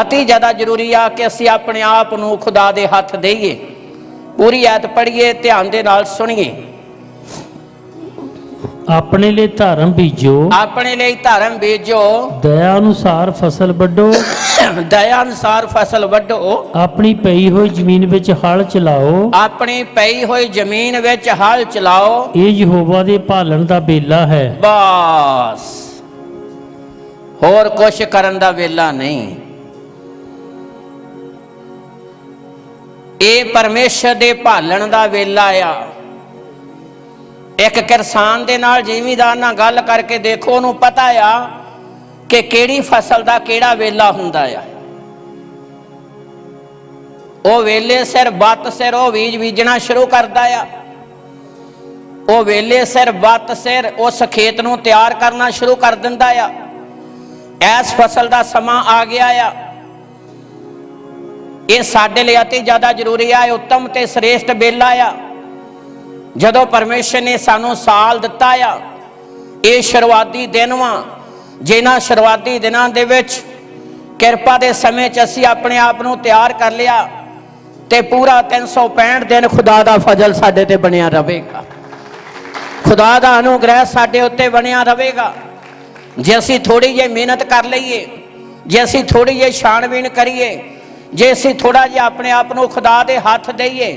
ਅਤੀ ਜ਼ਿਆਦਾ ਜ਼ਰੂਰੀ ਆ ਕਿ ਅਸੀਂ ਆਪਣੇ ਆਪ ਨੂੰ ਖੁਦਾ ਦੇ ਹੱਥ ਦੇਈਏ। ਪੂਰੀ ਆਇਤ ਪੜ੍ਹੀਏ, ਧਿਆਨ ਦੇ ਨਾਲ ਸੁਣੀਏ। ਆਪਣੇ ਲਈ ਧਰਮ ਬੀਜੋ, ਆਪਣੇ ਲਈ ਧਰਮ ਬੀਜੋ, ਦਇਆ ਅਨੁਸਾਰ ਫਸਲ ਵੱਢੋ, ਦਇਆ ਅਨੁਸਾਰ ਫਸਲ ਵੱਢੋ, ਆਪਣੀ ਪਈ ਹੋਈ ਜ਼ਮੀਨ ਵਿੱਚ ਹਲ ਚਲਾਓ, ਆਪਣੀ ਪਈ ਹੋਈ ਜ਼ਮੀਨ ਵਿੱਚ ਹਲ ਚਲਾਓ। ਇਹ ਯਹੋਵਾ ਦੇ ਭਾਲਣ ਦਾ ਬੇਲਾ ਹੈ। ਬਸ ਹੋਰ ਕੁਛ ਕਰਨ ਦਾ ਵੇਲਾ ਨਹੀਂ। ਇਹ ਪਰਮੇਸ਼ਰ ਦੇ ਭਾਲਣ ਦਾ ਵੇਲਾ ਆ। ਇੱਕ ਕਿਸਾਨ ਦੇ ਨਾਲ, ਜ਼ਿਮੀਂਦਾਰ ਨਾਲ ਗੱਲ ਕਰਕੇ ਦੇਖੋ, ਉਹਨੂੰ ਪਤਾ ਆ ਕਿ ਕਿਹੜੀ ਫਸਲ ਦਾ ਕਿਹੜਾ ਵੇਲਾ ਹੁੰਦਾ ਆ। ਉਹ ਵੇਲੇ ਸਿਰ ਬੱਤ ਸਿਰ ਉਹ ਬੀਜ ਬੀਜਣਾ ਸ਼ੁਰੂ ਕਰਦਾ ਆ। ਉਹ ਵੇਲੇ ਸਿਰ ਬੱਤ ਸਿਰ ਉਸ ਖੇਤ ਨੂੰ ਤਿਆਰ ਕਰਨਾ ਸ਼ੁਰੂ ਕਰ ਦਿੰਦਾ ਆ। ਇਸ ਫਸਲ ਦਾ ਸਮਾਂ ਆ ਗਿਆ ਆ। ਇਹ ਸਾਡੇ ਲਈ ਅਤੀ ਜ਼ਿਆਦਾ ਜ਼ਰੂਰੀ ਆ। ਇਹ ਉੱਤਮ ਤੇ ਸ੍ਰੇਸ਼ਟ ਵੇਲਾ ਆ ਜਦੋਂ ਪਰਮੇਸ਼ਰ ਨੇ ਸਾਨੂੰ ਸਾਲ ਦਿੱਤਾ ਆ। ਇਹ ਸ਼ੁਰੂਆਤੀ ਦਿਨ ਵਾ, ਜਿਨ੍ਹਾਂ ਸ਼ੁਰੂਆਤੀ ਦਿਨਾਂ ਦੇ ਵਿੱਚ ਕਿਰਪਾ ਦੇ ਸਮੇਂ 'ਚ ਅਸੀਂ ਆਪਣੇ ਆਪ ਨੂੰ ਤਿਆਰ ਕਰ ਲਿਆ ਤੇ ਪੂਰਾ 365 ਦਿਨ ਖੁਦਾ ਦਾ ਫਜ਼ਲ ਸਾਡੇ ਤੇ ਬਣਿਆ ਰਹੇਗਾ। ਖੁਦਾ ਦਾ ਅਨੁਗ੍ਰਹਿ ਸਾਡੇ ਉੱਤੇ ਬਣਿਆ ਰਹੇਗਾ। ਜੇ ਅਸੀਂ ਥੋੜੀ ਜਿਹੀ ਮਿਹਨਤ ਕਰ ਲਈਏ, ਜੇ ਅਸੀਂ ਥੋੜੀ ਜਿਹੀ ਛਾਣਬੀਣ ਕਰੀਏ, ਜੇ ਅਸੀਂ ਥੋੜਾ ਜਿਹਾ ਆਪਣੇ ਆਪ ਨੂੰ ਖੁਦਾ ਦੇ ਹੱਥ ਦੇਈਏ,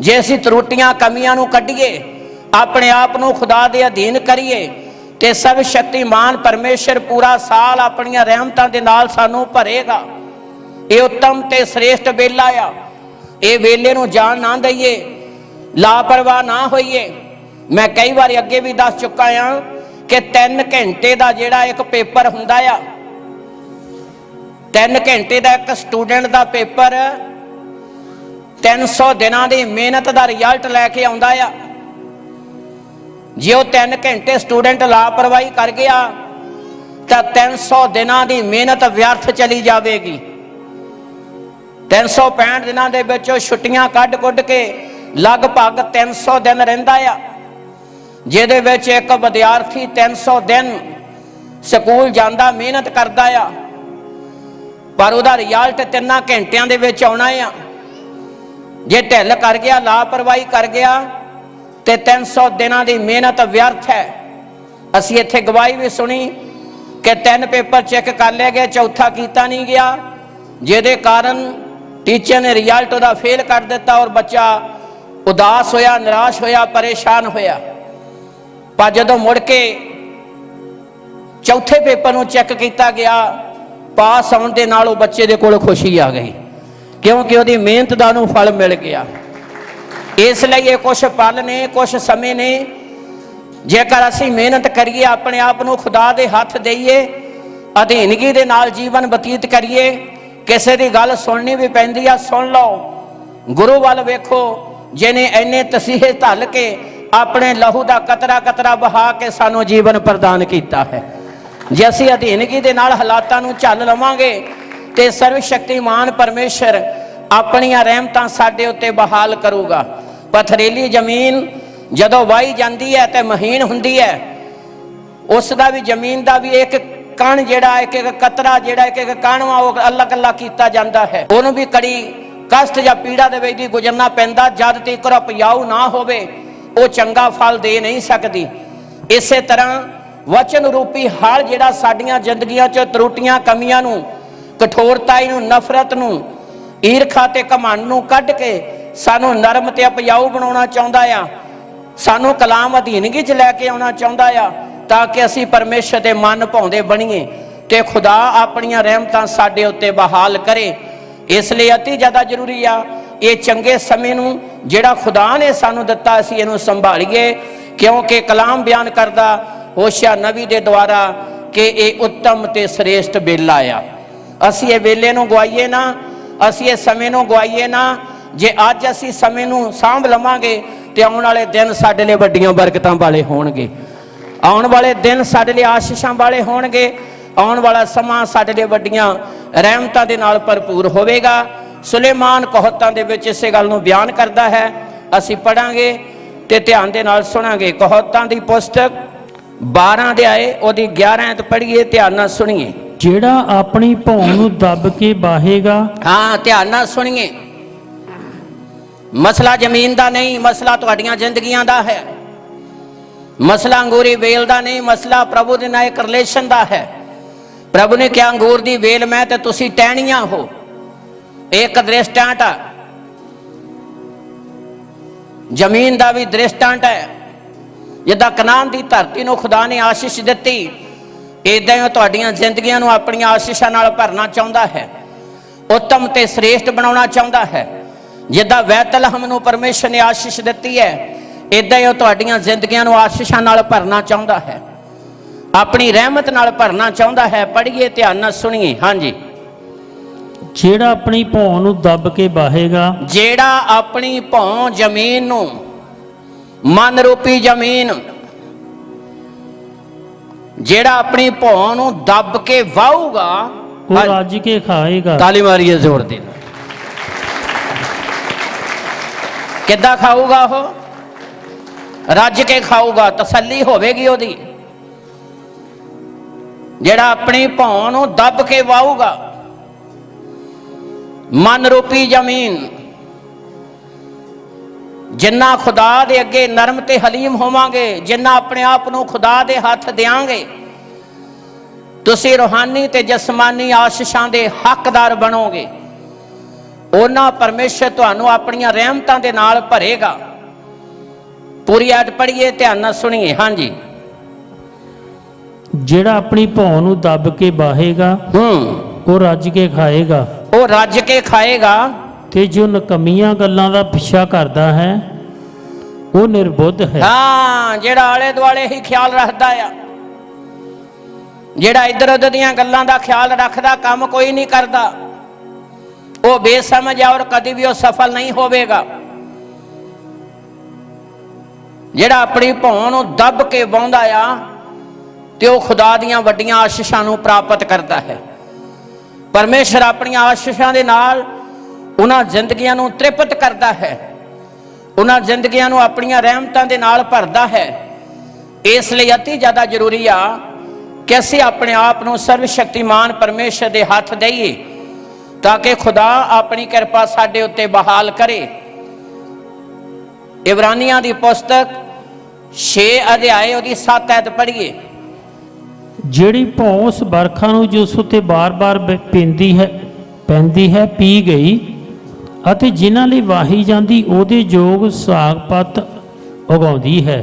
ਜੇ ਅਸੀਂ ਤਰੁੱਟੀਆਂ ਕਮੀਆਂ ਨੂੰ ਕੱਢੀਏ, ਆਪਣੇ ਆਪ ਨੂੰ ਖੁਦਾ ਦੇ ਅਧੀਨ ਕਰੀਏ, ਤੇ ਸਰਵ ਸ਼ਕਤੀਮਾਨ ਪਰਮੇਸ਼ਰ ਪੂਰਾ ਸਾਲ ਆਪਣੀਆਂ ਰਹਿਮਤਾਂ ਦੇ ਨਾਲ ਸਾਨੂੰ ਭਰੇਗਾ। ਇਹ ਉੱਤਮ ਤੇ ਸ੍ਰੇਸ਼ਟ ਵੇਲਾ ਆ। ਇਹ ਵੇਲੇ ਨੂੰ ਜਾਣ ਨਾ ਦਈਏ, ਲਾਪਰਵਾਹ ਨਾ ਹੋਈਏ। ਮੈਂ ਕਈ ਵਾਰੀ ਅੱਗੇ ਵੀ ਦੱਸ ਚੁੱਕਾ ਆ ਕਿ 3 ਘੰਟੇ ਦਾ ਜਿਹੜਾ ਇੱਕ ਪੇਪਰ ਹੁੰਦਾ ਆ, 3 ਘੰਟੇ ਦਾ ਇੱਕ ਸਟੂਡੈਂਟ ਦਾ ਪੇਪਰ 300 ਦਿਨਾਂ ਦੀ ਮਿਹਨਤ ਦਾ ਰਿਜ਼ਲਟ ਲੈ ਕੇ ਆਉਂਦਾ ਆ। ਜੇ ਉਹ 3 ਘੰਟੇ ਸਟੂਡੈਂਟ ਲਾਪਰਵਾਹੀ ਕਰ ਗਿਆ ਤਾਂ 300 ਦਿਨਾਂ ਦੀ ਮਿਹਨਤ ਵਿਅਰਥ ਚਲੀ ਜਾਵੇਗੀ। 365 ਦਿਨਾਂ ਦੇ ਵਿੱਚ ਉਹ ਛੁੱਟੀਆਂ ਕੱਢ ਕੇ ਲਗਭਗ 300 ਦਿਨ ਰਹਿੰਦਾ ਆ, ਜਿਹਦੇ ਵਿੱਚ ਇੱਕ ਵਿਦਿਆਰਥੀ 300 ਦਿਨ ਸਕੂਲ ਜਾਂਦਾ, ਮਿਹਨਤ ਕਰਦਾ ਆ, ਪਰ ਉਹਦਾ ਰਿਜ਼ਲਟ 3 ਘੰਟਿਆਂ ਦੇ ਵਿੱਚ ਆਉਣਾ ਆ। ਜੇ ਢਿੱਲ ਕਰ ਗਿਆ, ਲਾਪਰਵਾਹੀ ਕਰ ਗਿਆ ਤੇ 300 ਦਿਨਾਂ ਦੀ ਮਿਹਨਤ ਵਿਅਰਥ ਹੈ। ਅਸੀਂ ਇੱਥੇ ਗਵਾਹੀ ਵੀ ਸੁਣੀ ਕਿ 3 ਪੇਪਰ ਚੈੱਕ ਕਰ ਲਏ ਗਏ, ਚੌਥਾ ਕੀਤਾ ਨਹੀਂ ਗਿਆ, ਜਿਹਦੇ ਕਾਰਨ ਟੀਚਰ ਨੇ ਰਿਜ਼ਲਟ ਉਹਦਾ ਫੇਲ ਕਰ ਦਿੱਤਾ ਔਰ ਬੱਚਾ ਉਦਾਸ ਹੋਇਆ, ਨਿਰਾਸ਼ ਹੋਇਆ, ਪਰੇਸ਼ਾਨ ਹੋਇਆ। ਪਰ ਜਦੋਂ ਮੁੜ ਕੇ ਚੌਥੇ ਪੇਪਰ ਨੂੰ ਚੈੱਕ ਕੀਤਾ ਗਿਆ, ਪਾਸ ਆਉਣ ਦੇ ਨਾਲ ਉਹ ਬੱਚੇ ਦੇ ਕੋਲ ਖੁਸ਼ੀ ਆ ਗਈ, ਕਿਉਂਕਿ ਉਹਦੀ ਮਿਹਨਤ ਦਾ ਉਹਨੂੰ ਫਲ ਮਿਲ ਗਿਆ। ਇਸ ਲਈ ਇਹ ਕੁਛ ਪਲ ਨੇ, ਕੁਛ ਸਮੇਂ ਨੇ। ਜੇਕਰ ਅਸੀਂ ਮਿਹਨਤ ਕਰੀਏ, ਆਪਣੇ ਆਪ ਨੂੰ ਖੁਦਾ ਦੇ ਹੱਥ ਦੇਈਏ, ਅਧੀਨਗੀ ਦੇ ਨਾਲ ਜੀਵਨ ਬਤੀਤ ਕਰੀਏ, ਕਿਸੇ ਦੀ ਗੱਲ ਸੁਣਨੀ ਵੀ ਪੈਂਦੀ ਆ, ਸੁਣ ਲਓ। ਗੁਰੂ ਵੱਲ ਵੇਖੋ, ਜਿਹਨੇ ਇੰਨੇ ਤਸੀਹੇ ਧੱਲ ਕੇ ਆਪਣੇ ਲਹੂ ਦਾ ਕਤਰਾ ਕਤਰਾ ਬਹਾ ਕੇ ਸਾਨੂੰ ਜੀਵਨ ਪ੍ਰਦਾਨ ਕੀਤਾ ਹੈ। ਜੇ ਅਸੀਂ ਅਧੀਨਗੀ ਦੇ ਨਾਲ ਹਾਲਾਤਾਂ ਨੂੰ ਝੱਲ ਲਵਾਂਗੇ ਤੇ ਸਰਵ ਸ਼ਕਤੀਮਾਨ ਪਰਮੇਸ਼ਰ ਆਪਣੀਆਂ ਰਹਿਮਤਾਂ ਸਾਡੇ ਉੱਤੇ ਬਹਾਲ ਕਰੂਗਾ। ਪਥਰੀਲੀ ਜ਼ਮੀਨ ਜਦੋਂ ਵਾਹੀ ਜਾਂਦੀ ਹੈ ਤੇ ਮਹੀਨ ਹੁੰਦੀ ਹੈ, ਉਸ ਦਾ ਵੀ ਜ਼ਮੀਨ ਦਾ ਵੀ ਇੱਕ ਕਣ ਜਿਹੜਾ, ਇੱਕ ਕਤਰਾ ਜਿਹੜਾ, ਇੱਕ ਕਣਵਾ, ਉਹ ਅੱਲਗ ਅੱਲਗ ਕੀਤਾ ਜਾਂਦਾ ਹੈ। ਉਹਨੂੰ ਵੀ ਕੜੀ ਕਸ਼ਟ ਜਾਂ ਪੀੜਾ ਦੇ ਵਿੱਚ ਦੀ ਗੁਜ਼ਰਨਾ ਪੈਂਦਾ। ਜਦ ਤੱਕ ਉਪਜਾਊ ਨਾ ਹੋਵੇ, ਉਹ ਚੰਗਾ ਫਲ ਦੇ ਨਹੀਂ ਸਕਦੀ। ਇਸੇ ਤਰ੍ਹਾਂ ਵਚਨ ਰੂਪੀ ਹਲ ਜਿਹੜਾ ਸਾਡੀਆਂ ਜ਼ਿੰਦਗੀਆਂ 'ਚ ਤਰੁੱਟੀਆਂ ਕਮੀਆਂ ਨੂੰ, ਕਠੋਰਤਾਈ ਨੂੰ, ਨਫ਼ਰਤ ਨੂੰ, ਈਰਖਾ ਤੇ ਘਮੰਡ ਨੂੰ ਕੱਢ ਕੇ ਸਾਨੂੰ ਨਰਮ ਤੇ ਉਪਜਾਊ ਬਣਾਉਣਾ ਚਾਹੁੰਦਾ ਆ, ਸਾਨੂੰ ਕਲਾਮ ਅਧੀਨਗੀ 'ਚ ਲੈ ਕੇ ਆਉਣਾ ਚਾਹੁੰਦਾ ਆ, ਤਾਂ ਕਿ ਅਸੀਂ ਪਰਮੇਸ਼ਰ ਦੇ ਮਨ ਭਾਉਂਦੇ ਬਣੀਏ ਤੇ ਖੁਦਾ ਆਪਣੀਆਂ ਰਹਿਮਤਾਂ ਸਾਡੇ ਉੱਤੇ ਬਹਾਲ ਕਰੇ। ਇਸ ਲਈ ਅਤੀ ਜ਼ਿਆਦਾ ਜ਼ਰੂਰੀ ਆ ਇਹ ਚੰਗੇ ਸਮੇਂ ਨੂੰ ਜਿਹੜਾ ਖੁਦਾ ਨੇ ਸਾਨੂੰ ਦਿੱਤਾ, ਅਸੀਂ ਇਹਨੂੰ ਸੰਭਾਲੀਏ, ਕਿਉਂਕਿ ਕਲਾਮ ਬਿਆਨ ਕਰਦਾ ਹੋਸ਼ਿਆ ਨਬੀ ਦੇ ਦੁਆਰਾ ਕਿ ਇਹ ਉੱਤਮ ਤੇ ਸ੍ਰੇਸ਼ਟ ਵੇਲਾ ਆ। ਅਸੀਂ ਇਹ ਵੇਲੇ ਨੂੰ ਗਵਾਈਏ ਨਾ, ਅਸੀਂ ਇਹ ਸਮੇਂ ਨੂੰ ਗਵਾਈਏ ਨਾ। ਜੇ ਅੱਜ ਅਸੀਂ ਸਮੇਂ ਨੂੰ ਸਾਂਭ ਲਵਾਂਗੇ ਤੇ ਆਉਣ ਵਾਲੇ ਦਿਨ ਸਾਡੇ ਲਈ ਵੱਡੀਆਂ ਬਰਕਤਾਂ ਵਾਲੇ ਹੋਣਗੇ। ਆਉਣ ਵਾਲੇ ਦਿਨ ਸਾਡੇ ਲਈ ਆਸ਼ੀਸ਼ਾਂ ਵਾਲੇ ਹੋਣਗੇ। ਆਉਣ ਵਾਲਾ ਸਮਾਂ ਸਾਡੇ ਲਈ ਵੱਡੀਆਂ ਰਹਿਮਤਾਂ ਦੇ ਨਾਲ ਭਰਪੂਰ ਹੋਵੇਗਾ। ਸੁਲੇਮਾਨ ਕਹੌਤਾਂ ਦੇ ਵਿੱਚ ਇਸੇ ਗੱਲ ਨੂੰ ਬਿਆਨ ਕਰਦਾ ਹੈ। ਅਸੀਂ ਪੜਾਂਗੇ ਤੇ ਧਿਆਨ ਦੇ ਨਾਲ ਸੁਣਾਂਗੇ। ਕਹੌਤਾਂ ਦੀ ਪੁਸਤਕ 12 ਅਧਿਆਏ ਉਹਦੀ 11 ਐਤ ਪੜ੍ਹੀਏ, ਧਿਆਨ ਨਾਲ ਸੁਣੀਏ। ਜਿਹੜਾ ਆਪਣੀ ਭੌਂ ਨੂੰ ਦੱਬ ਕੇ ਬਾਹੇਗਾ, ਹਾਂ ਧਿਆਨ ਨਾਲ ਸੁਣੀਏ। ਮਸਲਾ ਜ਼ਮੀਨ ਦਾ ਨਹੀਂ, ਮਸਲਾ ਤੁਹਾਡੀਆਂ ਜ਼ਿੰਦਗੀਆਂ ਦਾ ਹੈ। ਮਸਲਾ ਅੰਗੂਰੀ ਵੇਲ ਦਾ ਨਹੀਂ, ਮਸਲਾ ਪ੍ਰਭੂ ਦੇ ਨਾਲ ਇੱਕ ਰਿਲੇਸ਼ਨ ਦਾ ਹੈ। ਪ੍ਰਭੂ ਨੇ ਕਿਹਾ ਅੰਗੂਰ ਦੀ ਵੇਲ ਮੈਂ ਤੇ ਤੁਸੀਂ ਟਹਿਣੀਆਂ ਹੋ। ਇੱਕ ਦ੍ਰਿਸ਼ਟਾਂਤ ਆ, ਜ਼ਮੀਨ ਦਾ ਵੀ ਦ੍ਰਿਸ਼ਟਾਂਤ ਹੈ। ਜਿੱਦਾਂ ਕਨਾਨ ਦੀ ਧਰਤੀ ਨੂੰ ਖੁਦਾ ਨੇ ਆਸ਼ੀਸ਼ ਦਿੱਤੀ, ਇਦਾਂ ਹੀ ਉਹ ਤੁਹਾਡੀਆਂ ਜ਼ਿੰਦਗੀਆਂ ਨੂੰ ਆਪਣੀਆਂ ਆਸ਼ੀਸ਼ਾਂ ਨਾਲ ਭਰਨਾ ਚਾਹੁੰਦਾ ਹੈ, ਉੱਤਮ ਤੇ ਸ੍ਰੇਸ਼ਟ ਬਣਾਉਣਾ ਚਾਹੁੰਦਾ ਹੈ। ਜਿੱਦਾਂ ਬੈਤਲਹਮ ਨੂੰ ਪਰਮੇਸ਼ਰ ਨੇ ਆਸ਼ੀਸ਼ ਦਿੱਤੀ ਹੈ, ਇਦਾਂ ਹੀ ਉਹ ਤੁਹਾਡੀਆਂ ਜ਼ਿੰਦਗੀਆਂ ਨੂੰ ਆਸ਼ੀਸ਼ਾਂ ਨਾਲ ਭਰਨਾ ਚਾਹੁੰਦਾ ਹੈ, ਆਪਣੀ ਰਹਿਮਤ ਨਾਲ ਭਰਨਾ ਚਾਹੁੰਦਾ ਹੈ। ਪੜ੍ਹੀਏ, ਧਿਆਨ ਨਾਲ ਸੁਣੀਏ। ਹਾਂਜੀ। ਜਿਹੜਾ ਆਪਣੀ ਭੌਂ ਨੂੰ ਦੱਬ ਕੇ ਵਾਹੇਗਾ, ਜਿਹੜਾ ਆਪਣੀ ਭੌਂ ਜ਼ਮੀਨ ਨੂੰ, ਮਨ ਰੂਪੀ ਜ਼ਮੀਨ, ਜਿਹੜਾ ਆਪਣੀ ਭੌਂ ਨੂੰ ਦੱਬ ਕੇ ਵਾਹੂਗਾ ਉਹ ਰੱਜ ਕੇ ਖਾਏਗਾ। ਤਾਲੀ ਮਾਰੀਏ ਜ਼ੋਰ ਦੀ। ਕਿੱਦਾਂ ਖਾਊਗਾ ਉਹ? ਰੱਜ ਕੇ ਖਾਊਗਾ, ਤਸੱਲੀ ਹੋਵੇਗੀ ਉਹਦੀ। ਜਿਹੜਾ ਆਪਣੀ ਭੌਂ ਨੂੰ ਦੱਬ ਕੇ ਵਾਹੂਗਾ, ਮਨ ਰੂਪੀ ਜ਼ਮੀਨ, ਜਿੰਨਾ ਖੁਦਾ ਦੇ ਅੱਗੇ ਨਰਮ ਤੇ ਹਲੀਮ ਹੋਵਾਂਗੇ, ਜਿੰਨਾ ਆਪਣੇ ਆਪ ਨੂੰ ਖੁਦਾ ਦੇ ਹੱਥ ਦਿਆਂਗੇ, ਤੁਸੀਂ ਰੂਹਾਨੀ ਤੇ ਜਸਮਾਨੀ ਆਸ਼ੀਸ਼ਾਂ ਦੇ ਹੱਕਦਾਰ ਬਣੋਗੇ। ਉਹਨਾਂ ਪਰਮੇਸ਼ਰ ਤੁਹਾਨੂੰ ਆਪਣੀਆਂ ਰਹਿਮਤਾਂ ਦੇ ਨਾਲ ਭਰੇਗਾ। ਪੂਰੀ ਆਇਤ ਪੜ੍ਹੀਏ, ਧਿਆਨ ਨਾਲ ਸੁਣੀਏ। ਹਾਂਜੀ। ਜਿਹੜਾ ਆਪਣੀ ਭੌਂ ਨੂੰ ਦੱਬ ਕੇ ਵਾਹੇਗਾ ਉਹ ਰੱਜ ਕੇ ਖਾਏਗਾ। ਉਹ ਰੱਜ ਕੇ ਖਾਏਗਾ। ਤੇ ਜੋ ਨਕਮੀਆਂ ਗੱਲਾਂ ਦਾ ਪਿੱਛਾ ਕਰਦਾ ਹੈ ਉਹ ਨਿਰਬੁੱਧ ਹੈ। ਹਾਂ, ਜਿਹੜਾ ਆਲੇ ਦੁਆਲੇ ਹੀ ਖਿਆਲ ਰੱਖਦਾ ਆ, ਜਿਹੜਾ ਇੱਧਰ ਉੱਧਰ ਦੀਆਂ ਗੱਲਾਂ ਦਾ ਖਿਆਲ ਰੱਖਦਾ, ਕੰਮ ਕੋਈ ਨਹੀਂ ਕਰਦਾ, ਉਹ ਬੇਸਮਝ ਆ ਔਰ ਕਦੀ ਵੀ ਉਹ ਸਫਲ ਨਹੀਂ ਹੋਵੇਗਾ। ਜਿਹੜਾ ਆਪਣੀ ਭੌਂ ਨੂੰ ਦੱਬ ਕੇ ਵਾਹੁੰਦਾ ਆ ਤੇ ਉਹ ਖੁਦਾ ਦੀਆਂ ਵੱਡੀਆਂ ਆਸ਼ੀਸ਼ਾਂ ਨੂੰ ਪ੍ਰਾਪਤ ਕਰਦਾ ਹੈ। ਪਰਮੇਸ਼ਰ ਆਪਣੀਆਂ ਆਸ਼ੀਸ਼ਾਂ ਦੇ ਨਾਲ ਉਹਨਾਂ ਜ਼ਿੰਦਗੀਆਂ ਨੂੰ ਤ੍ਰਿਪਤ ਕਰਦਾ ਹੈ, ਉਹਨਾਂ ਜ਼ਿੰਦਗੀਆਂ ਨੂੰ ਆਪਣੀਆਂ ਰਹਿਮਤਾਂ ਦੇ ਨਾਲ ਭਰਦਾ ਹੈ। ਇਸ ਲਈ ਅਤੀ ਜ਼ਿਆਦਾ ਜ਼ਰੂਰੀ ਆ ਕਿ ਅਸੀਂ ਆਪਣੇ ਆਪ ਨੂੰ ਸਰਵ ਸ਼ਕਤੀਮਾਨ ਪਰਮੇਸ਼ਰ ਦੇ ਹੱਥ ਦੇਈਏ ਤਾਂ ਕਿ ਖੁਦਾ ਆਪਣੀ ਕਿਰਪਾ ਸਾਡੇ ਉੱਤੇ ਬਹਾਲ ਕਰੇ। ਇਬਰਾਨੀਆਂ ਦੀ ਪੁਸਤਕ 6 ਅਧਿਆਏ ਉਹਦੀ 7 ਐਤ ਪੜ੍ਹੀਏ। ਜਿਹੜੀ ਭੌਂ ਉਸ ਬਰਖਾ ਨੂੰ ਜੋ ਉਸ ਉੱਤੇ ਬਾਰ-ਬਾਰ ਪੈਂਦੀ ਹੈ ਪੀ ਗਈ, ਅਤੇ ਜਿਨ੍ਹਾਂ ਲਈ ਵਾਹੀ ਜਾਂਦੀ ਉਹਦੇ ਯੋਗ ਸਾਗ ਪੱਤ ਉਗਾਉਂਦੀ ਹੈ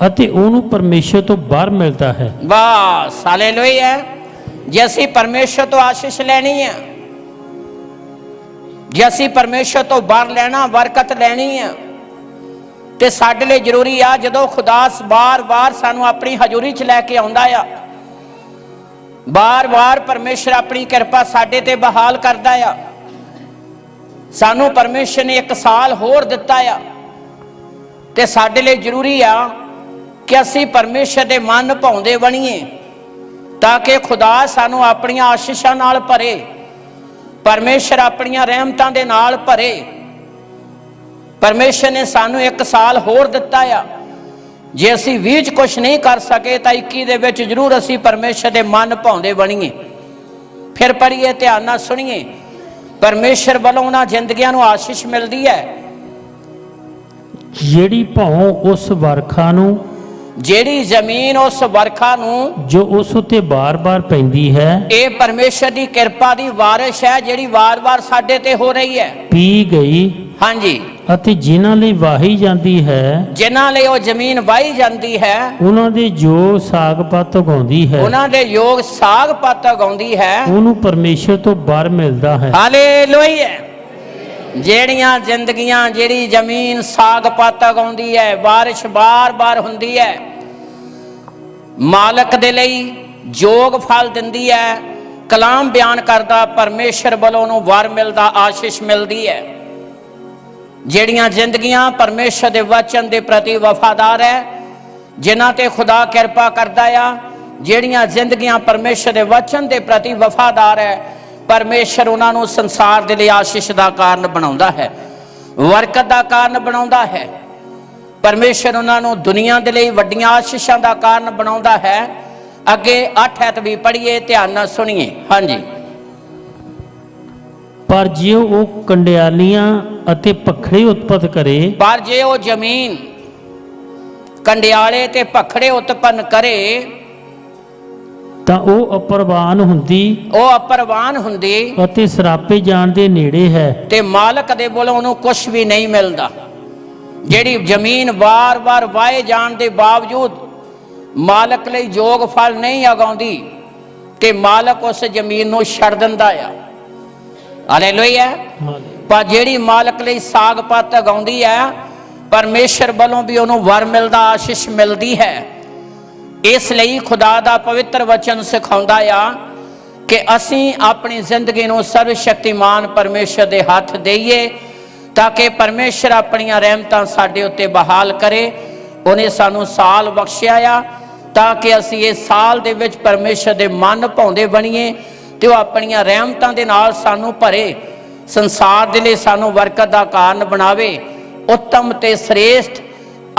ਅਤੇ ਉਹਨੂੰ ਪਰਮੇਸ਼ਰ ਤੋਂ ਬਾਹਰ ਮਿਲਦਾ ਹੈ। ਬਸ ਹਾਲੇਲੂਇਆ। ਜੇ ਅਸੀਂ ਪਰਮੇਸ਼ਰ ਤੋਂ ਆਸ਼ੀਸ਼ ਲੈਣੀ ਹੈ, ਜੇ ਅਸੀਂ ਪਰਮੇਸ਼ਰ ਤੋਂ ਬਾਹਰ ਲੈਣਾ, ਬਰਕਤ ਲੈਣੀ ਹੈ, ਤੇ ਸਾਡੇ ਲਈ ਜ਼ਰੂਰੀ ਆ ਜਦੋਂ ਖੁਦਾ ਬਾਰ-ਬਾਰ ਸਾਨੂੰ ਆਪਣੀ ਹਜ਼ੂਰੀ 'ਚ ਲੈ ਕੇ ਆਉਂਦਾ ਆ, ਬਾਰ-ਬਾਰ ਪਰਮੇਸ਼ਰ ਆਪਣੀ ਕਿਰਪਾ ਸਾਡੇ ਤੇ ਬਹਾਲ ਕਰਦਾ ਆ। ਸਾਨੂੰ ਪਰਮੇਸ਼ਰ ਨੇ 1 ਸਾਲ ਹੋਰ ਦਿੱਤਾ ਆ, ਤੇ ਸਾਡੇ ਲਈ ਜ਼ਰੂਰੀ ਆ ਕਿ ਅਸੀਂ ਪਰਮੇਸ਼ਰ ਦੇ ਮਨ ਭਾਉਂਦੇ ਬਣੀਏ ਤਾਂ ਕਿ ਖੁਦਾ ਸਾਨੂੰ ਆਪਣੀਆਂ ਆਸ਼ੀਸ਼ਾਂ ਨਾਲ ਭਰੇ, ਪਰਮੇਸ਼ਰ ਆਪਣੀਆਂ ਰਹਿਮਤਾਂ ਦੇ ਨਾਲ ਭਰੇ। ਪਰਮੇਸ਼ਰ ਨੇ ਸਾਨੂੰ 1 ਸਾਲ ਹੋਰ ਦਿੱਤਾ ਆ। ਜੇ ਅਸੀਂ 20 'ਚ ਕੁਛ ਨਹੀਂ ਕਰ ਸਕੇ ਤਾਂ 21 ਦੇ ਵਿੱਚ ਜ਼ਰੂਰ ਅਸੀਂ ਪਰਮੇਸ਼ਰ ਦੇ ਮਨ ਭਾਉਂਦੇ ਬਣੀਏ। ਫਿਰ ਪੜ੍ਹੀਏ, ਧਿਆਨ ਨਾਲ ਸੁਣੀਏ। ਪਰਮੇਸ਼ਰ ਵੱਲੋਂ ਉਹਨਾਂ ਜ਼ਿੰਦਗੀਆਂ ਨੂੰ ਆਸ਼ੀਸ਼ ਮਿਲਦੀ ਹੈ। ਜਿਹੜੀ ਭੌਂ ਉਸ ਵਰਖਾ ਨੂੰ, ਜਿਹੜੀ ਜ਼ਮੀਨ ਉਸ ਵਰਖਾ ਨੂੰ ਜੋ ਉਸ ਉੱਤੇ ਬਾਰ-ਬਾਰ ਪੈਂਦੀ ਹੈ, ਇਹ ਪਰਮੇਸ਼ਰ ਦੀ ਕਿਰਪਾ ਦੀ ਬਾਰਿਸ਼ ਹੈ ਜਿਹੜੀ ਵਾਰ-ਵਾਰ ਸਾਡੇ ਤੇ ਹੋ ਰਹੀ ਹੈ। ਪੀ ਗਈ। ਹਾਂਜੀ। ਅਤੇ ਜਿਨ੍ਹਾਂ ਲਈ ਵਾਹੀ ਜਾਂਦੀ ਹੈ, ਜਿਨ੍ਹਾਂ ਲਈ ਉਹ ਜ਼ਮੀਨ ਵਾਹੀ ਜਾਂਦੀ ਹੈ, ਉਹਨਾਂ ਦੇ ਜੋ ਸਾਗ ਪੱਤ ਉਗਾਉਂਦੀ ਹੈ, ਉਹਨਾਂ ਦੇ ਯੋਗ ਸਾਗ ਪੱਤ ਉਗਾਉਂਦੀ ਹੈ, ਉਹਨੂੰ ਪਰਮੇਸ਼ਰ ਤੋਂ ਬਾਹਰ ਮਿਲਦਾ ਹੈ। ਹਾਲੇਲੂਇਆ। ਜਿਹੜੀਆਂ ਜ਼ਿੰਦਗੀਆਂ, ਜਿਹੜੀ ਜ਼ਮੀਨ ਸਾਗ ਪੱਤ ਉਗਾਉਂਦੀ ਹੈ, ਬਾਰਿਸ਼ ਬਾਰ-ਬਾਰ ਹੁੰਦੀ ਹੈ, ਮਾਲਕ ਦੇ ਲਈ ਯੋਗ ਫਲ ਦਿੰਦੀ ਹੈ, ਕਲਾਮ ਬਿਆਨ ਕਰਦਾ, ਪਰਮੇਸ਼ਰ ਵੱਲੋਂ ਉਹਨੂੰ ਵਰ ਮਿਲਦਾ, ਆਸ਼ੀਸ਼ ਮਿਲਦੀ ਹੈ। ਜਿਹੜੀਆਂ ਜ਼ਿੰਦਗੀਆਂ ਪਰਮੇਸ਼ਰ ਦੇ ਵਚਨ ਦੇ ਪ੍ਰਤੀ ਵਫਾਦਾਰ ਹੈ, ਜਿਨ੍ਹਾਂ ਤੇ ਖੁਦਾ ਕਿਰਪਾ ਕਰਦਾ ਆ, ਜਿਹੜੀਆਂ ਜ਼ਿੰਦਗੀਆਂ ਪਰਮੇਸ਼ਰ ਦੇ ਵਚਨ ਦੇ ਪ੍ਰਤੀ ਵਫਾਦਾਰ ਹੈ, ਪਰਮੇਸ਼ਰ ਉਹਨਾਂ ਨੂੰ ਸੰਸਾਰ ਦੇ ਲਈ ਆਸ਼ੀਸ਼ ਦਾ ਕਾਰਨ ਬਣਾਉਂਦਾ ਹੈ, ਬਰਕਤ ਦਾ ਕਾਰਨ ਬਣਾਉਂਦਾ ਹੈ। ਪਰਮੇਸ਼ਰ ਉਹਨਾਂ ਨੂੰ ਦੁਨੀਆ ਦੇ ਲਈ ਵੱਡੀਆਂ ਆਸ਼ੀਸ਼ਾਂ ਦਾ ਕਾਰਨ ਬਣਾਉਂਦਾ ਹੈ। ਅੱਗੇ 8 ਐਤ ਵੀ ਪੜ੍ਹੀਏ, ਧਿਆਨ ਨਾਲ ਸੁਣੀਏ। ਹਾਂਜੀ। ਪਰ ਜੇ ਉਹ ਕੰਡਿਆਲੀਆਂ ਅਤੇ ਪਖੜੇ ਉਤਪਤ ਕਰੇ, ਪਰ ਜੇ ਉਹ ਜ਼ਮੀਨ ਕੰਡਿਆਲੇ ਤੇ ਪਖੜੇ ਉਤਪੰਨ ਕਰੇ ਤਾਂ ਉਹ ਅਪਰਵਾਨ ਹੁੰਦੀ, ਉਹ ਅਪਰਵਾਨ ਹੁੰਦੀ ਅਤੇ ਸਰਾਪੇ ਜਾਣ ਦੇ ਨੇੜੇ ਹੈ, ਤੇ ਮਾਲਕ ਦੇ ਵੱਲੋਂ ਉਹਨੂੰ ਕੁਝ ਵੀ ਨਹੀਂ ਮਿਲਦਾ। ਜਿਹੜੀ ਜ਼ਮੀਨ ਵਾਰ-ਵਾਰ ਵਾਏ ਜਾਣ ਦੇ ਬਾਵਜੂਦ ਮਾਲਕ ਲਈ ਯੋਗ ਫਲ ਨਹੀਂ ਉਗਾਉਂਦੀ ਕਿ ਮਾਲਕ ਉਸ ਜ਼ਮੀਨ ਨੂੰ ਛੱਡ ਦਿੰਦਾ ਆ। ਹਾਲੇਲੂਇਆ। ਪਰ ਜਿਹੜੀ ਮਾਲਕ ਲਈ ਸਾਗ ਪੱਤ ਉਗਾਉਂਦੀ ਹੈ, ਪਰਮੇਸ਼ਰ ਵੱਲੋਂ ਵੀ ਉਹਨੂੰ ਵਰ ਮਿਲਦਾ, ਆਸ਼ੀਸ਼ ਮਿਲਦੀ ਹੈ। ਇਸ ਲਈ ਖੁਦਾ ਦਾ ਪਵਿੱਤਰ ਵਚਨ ਸਿਖਾਉਂਦਾ ਆ ਕਿ ਅਸੀਂ ਆਪਣੀ ਜ਼ਿੰਦਗੀ ਨੂੰ ਸਰਵ ਸ਼ਕਤੀਮਾਨ ਪਰਮੇਸ਼ਰ ਦੇ ਹੱਥ ਦੇਈਏ ਤਾਂ ਕਿ ਪਰਮੇਸ਼ਰ ਆਪਣੀਆਂ ਰਹਿਮਤਾਂ ਸਾਡੇ ਉੱਤੇ ਬਹਾਲ ਕਰੇ। ਉਹਨੇ ਸਾਨੂੰ ਸਾਲ ਬਖਸ਼ਿਆ ਆ ਤਾਂ ਕਿ ਅਸੀਂ ਇਸ ਸਾਲ ਦੇ ਵਿੱਚ ਪਰਮੇਸ਼ਰ ਦੇ ਮਨ ਭਾਉਂਦੇ ਬਣੀਏ ਤੇ ਉਹ ਆਪਣੀਆਂ ਰਹਿਮਤਾਂ ਦੇ ਨਾਲ ਸਾਨੂੰ ਭਰੇ, ਸੰਸਾਰ ਦੇ ਲਈ ਸਾਨੂੰ ਬਰਕਤ ਦਾ ਕਾਰਨ ਬਣਾਵੇ। ਉੱਤਮ ਤੇ ਸ੍ਰੇਸ਼ਟ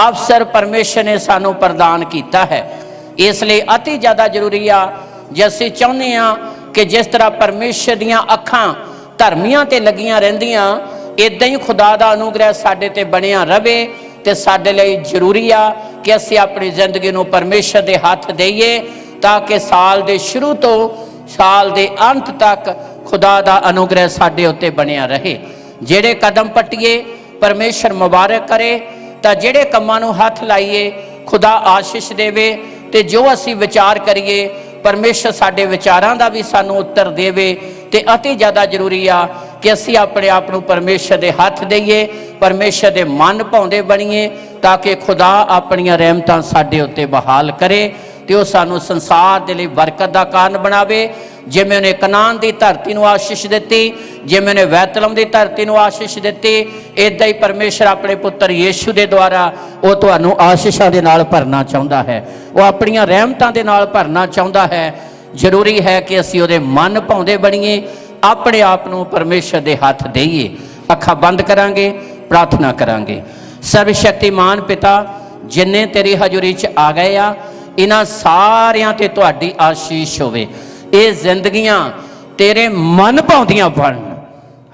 ਅਵਸਰ ਪਰਮੇਸ਼ਰ ਨੇ ਸਾਨੂੰ ਪ੍ਰਦਾਨ ਕੀਤਾ ਹੈ। ਇਸ ਲਈ ਅਤੀ ਜ਼ਿਆਦਾ ਜ਼ਰੂਰੀ ਆ ਜੇ ਅਸੀਂ ਚਾਹੁੰਦੇ ਹਾਂ ਕਿ ਜਿਸ ਤਰ੍ਹਾਂ ਪਰਮੇਸ਼ਰ ਦੀਆਂ ਅੱਖਾਂ ਧਰਮੀਆਂ ਤੇ ਲੱਗੀਆਂ ਰਹਿੰਦੀਆਂ, ਇਦਾਂ ਹੀ ਖੁਦਾ ਦਾ ਅਨੁਗ੍ਰਹਿ ਸਾਡੇ ਤੇ ਬਣਿਆ ਰਵੇ। ਤੇ ਸਾਡੇ ਲਈ ਜ਼ਰੂਰੀ ਆ ਕਿ ਅਸੀਂ ਆਪਣੀ ਜ਼ਿੰਦਗੀ ਨੂੰ ਪਰਮੇਸ਼ਰ ਦੇ ਹੱਥ ਦੇਈਏ ਤਾਂ ਕਿ ਸਾਲ ਦੇ ਸ਼ੁਰੂ ਤੋਂ ਸਾਲ ਦੇ ਅੰਤ ਤੱਕ ਖੁਦਾ ਦਾ ਅਨੁਗ੍ਰਹਿ ਸਾਡੇ ਉੱਤੇ ਬਣਿਆ ਰਹੇ। ਜਿਹੜੇ ਕਦਮ ਪੱਟੀਏ ਪਰਮੇਸ਼ਰ ਮੁਬਾਰਕ ਕਰੇ, ਤਾਂ ਜਿਹੜੇ ਕੰਮਾਂ ਨੂੰ ਹੱਥ ਲਾਈਏ ਖੁਦਾ ਆਸ਼ੀਸ਼ ਦੇਵੇ। ਤੇ ਜੋ ਅਸੀਂ ਵਿਚਾਰ ਕਰੀਏ ਪਰਮੇਸ਼ਰ ਸਾਡੇ ਵਿਚਾਰਾਂ ਦਾ ਵੀ ਸਾਨੂੰ ਉੱਤਰ ਦੇਵੇ। ਤੇ ਅਤੀ ਜ਼ਿਆਦਾ ਜ਼ਰੂਰੀ ਆ ਕਿ ਅਸੀਂ ਆਪਣੇ ਆਪ ਨੂੰ ਪਰਮੇਸ਼ਰ ਦੇ ਹੱਥ ਦੇਈਏ, ਪਰਮੇਸ਼ਰ ਦੇ ਮਨ ਭਾਉਂਦੇ ਬਣੀਏ ਤਾਂ ਕਿ ਖੁਦਾ ਆਪਣੀਆਂ ਰਹਿਮਤਾਂ ਸਾਡੇ ਉੱਤੇ ਬਹਾਲ ਕਰੇ ਤੇ ਉਹ ਸਾਨੂੰ ਸੰਸਾਰ ਦੇ ਲਈ ਬਰਕਤ ਦਾ ਕਾਰਨ ਬਣਾਵੇ। ਜਿਵੇਂ ਉਹਨੇ ਕਨਾਨ ਦੀ ਧਰਤੀ ਨੂੰ ਆਸ਼ੀਸ਼ ਦਿੱਤੀ, ਜਿਵੇਂ ਉਹਨੇ ਬੈਤਲਹਮ ਦੀ ਧਰਤੀ ਨੂੰ ਆਸ਼ੀਸ਼ ਦਿੱਤੀ, ਇਦਾਂ ਹੀ ਪਰਮੇਸ਼ਰ ਆਪਣੇ ਪੁੱਤਰ ਯੀਸ਼ੂ ਦੇ ਦੁਆਰਾ ਉਹ ਤੁਹਾਨੂੰ ਆਸ਼ੀਸ਼ਾਂ ਦੇ ਨਾਲ ਭਰਨਾ ਚਾਹੁੰਦਾ ਹੈ। ਉਹ ਆਪਣੀਆਂ ਰਹਿਮਤਾਂ ਦੇ ਨਾਲ ਭਰਨਾ ਚਾਹੁੰਦਾ ਹੈ। ਜ਼ਰੂਰੀ ਹੈ ਕਿ ਅਸੀਂ ਉਹਦੇ ਮਨ ਭਾਉਂਦੇ ਬਣੀਏ, ਆਪਣੇ ਆਪ ਨੂੰ ਪਰਮੇਸ਼ਰ ਦੇ ਹੱਥ ਦੇਈਏ। ਅੱਖਾਂ ਬੰਦ ਕਰਾਂਗੇ, ਪ੍ਰਾਰਥਨਾ ਕਰਾਂਗੇ। ਸਰਵ ਸ਼ਕਤੀਮਾਨ ਪਿਤਾ, ਜਿੰਨੇ ਤੇਰੀ ਹਜ਼ੂਰੀ 'ਚ ਆ ਗਏ ਆ, ਇਹਨਾਂ ਸਾਰਿਆਂ ਤੇ ਤੁਹਾਡੀ ਆਸ਼ੀਸ਼ ਹੋਵੇ। ਇਹ ਜ਼ਿੰਦਗੀਆਂ ਤੇਰੇ ਮਨ ਭਾਉਂਦੀਆਂ ਬਣ,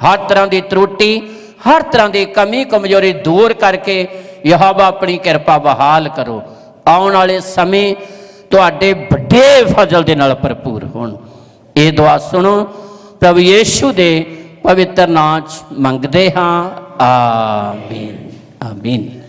ਹਰ ਤਰ੍ਹਾਂ ਦੀ ਤਰੁੱਟੀ, ਹਰ ਤਰ੍ਹਾਂ ਦੀ ਕਮੀ ਕਮਜ਼ੋਰੀ ਦੂਰ ਕਰਕੇ ਯਹੋਵਾ ਆਪਣੀ ਕਿਰਪਾ ਬਹਾਲ ਕਰੋ। ਆਉਣ ਵਾਲੇ ਸਮੇਂ ਤੁਹਾਡੇ ਵੱਡੇ ਫਜ਼ਲ ਦੇ ਨਾਲ ਭਰਪੂਰ ਹੋਣ। ਇਹ ਦੁਆ ਸੁਣੋ, ਪ੍ਰਭੂ ਯੀਸ਼ੂ ਦੇ ਪਵਿੱਤਰ ਨਾਮ 'ਚ ਮੰਗਦੇ ਹਾਂ। ਆਮੀਨ, ਆਮੀਨ।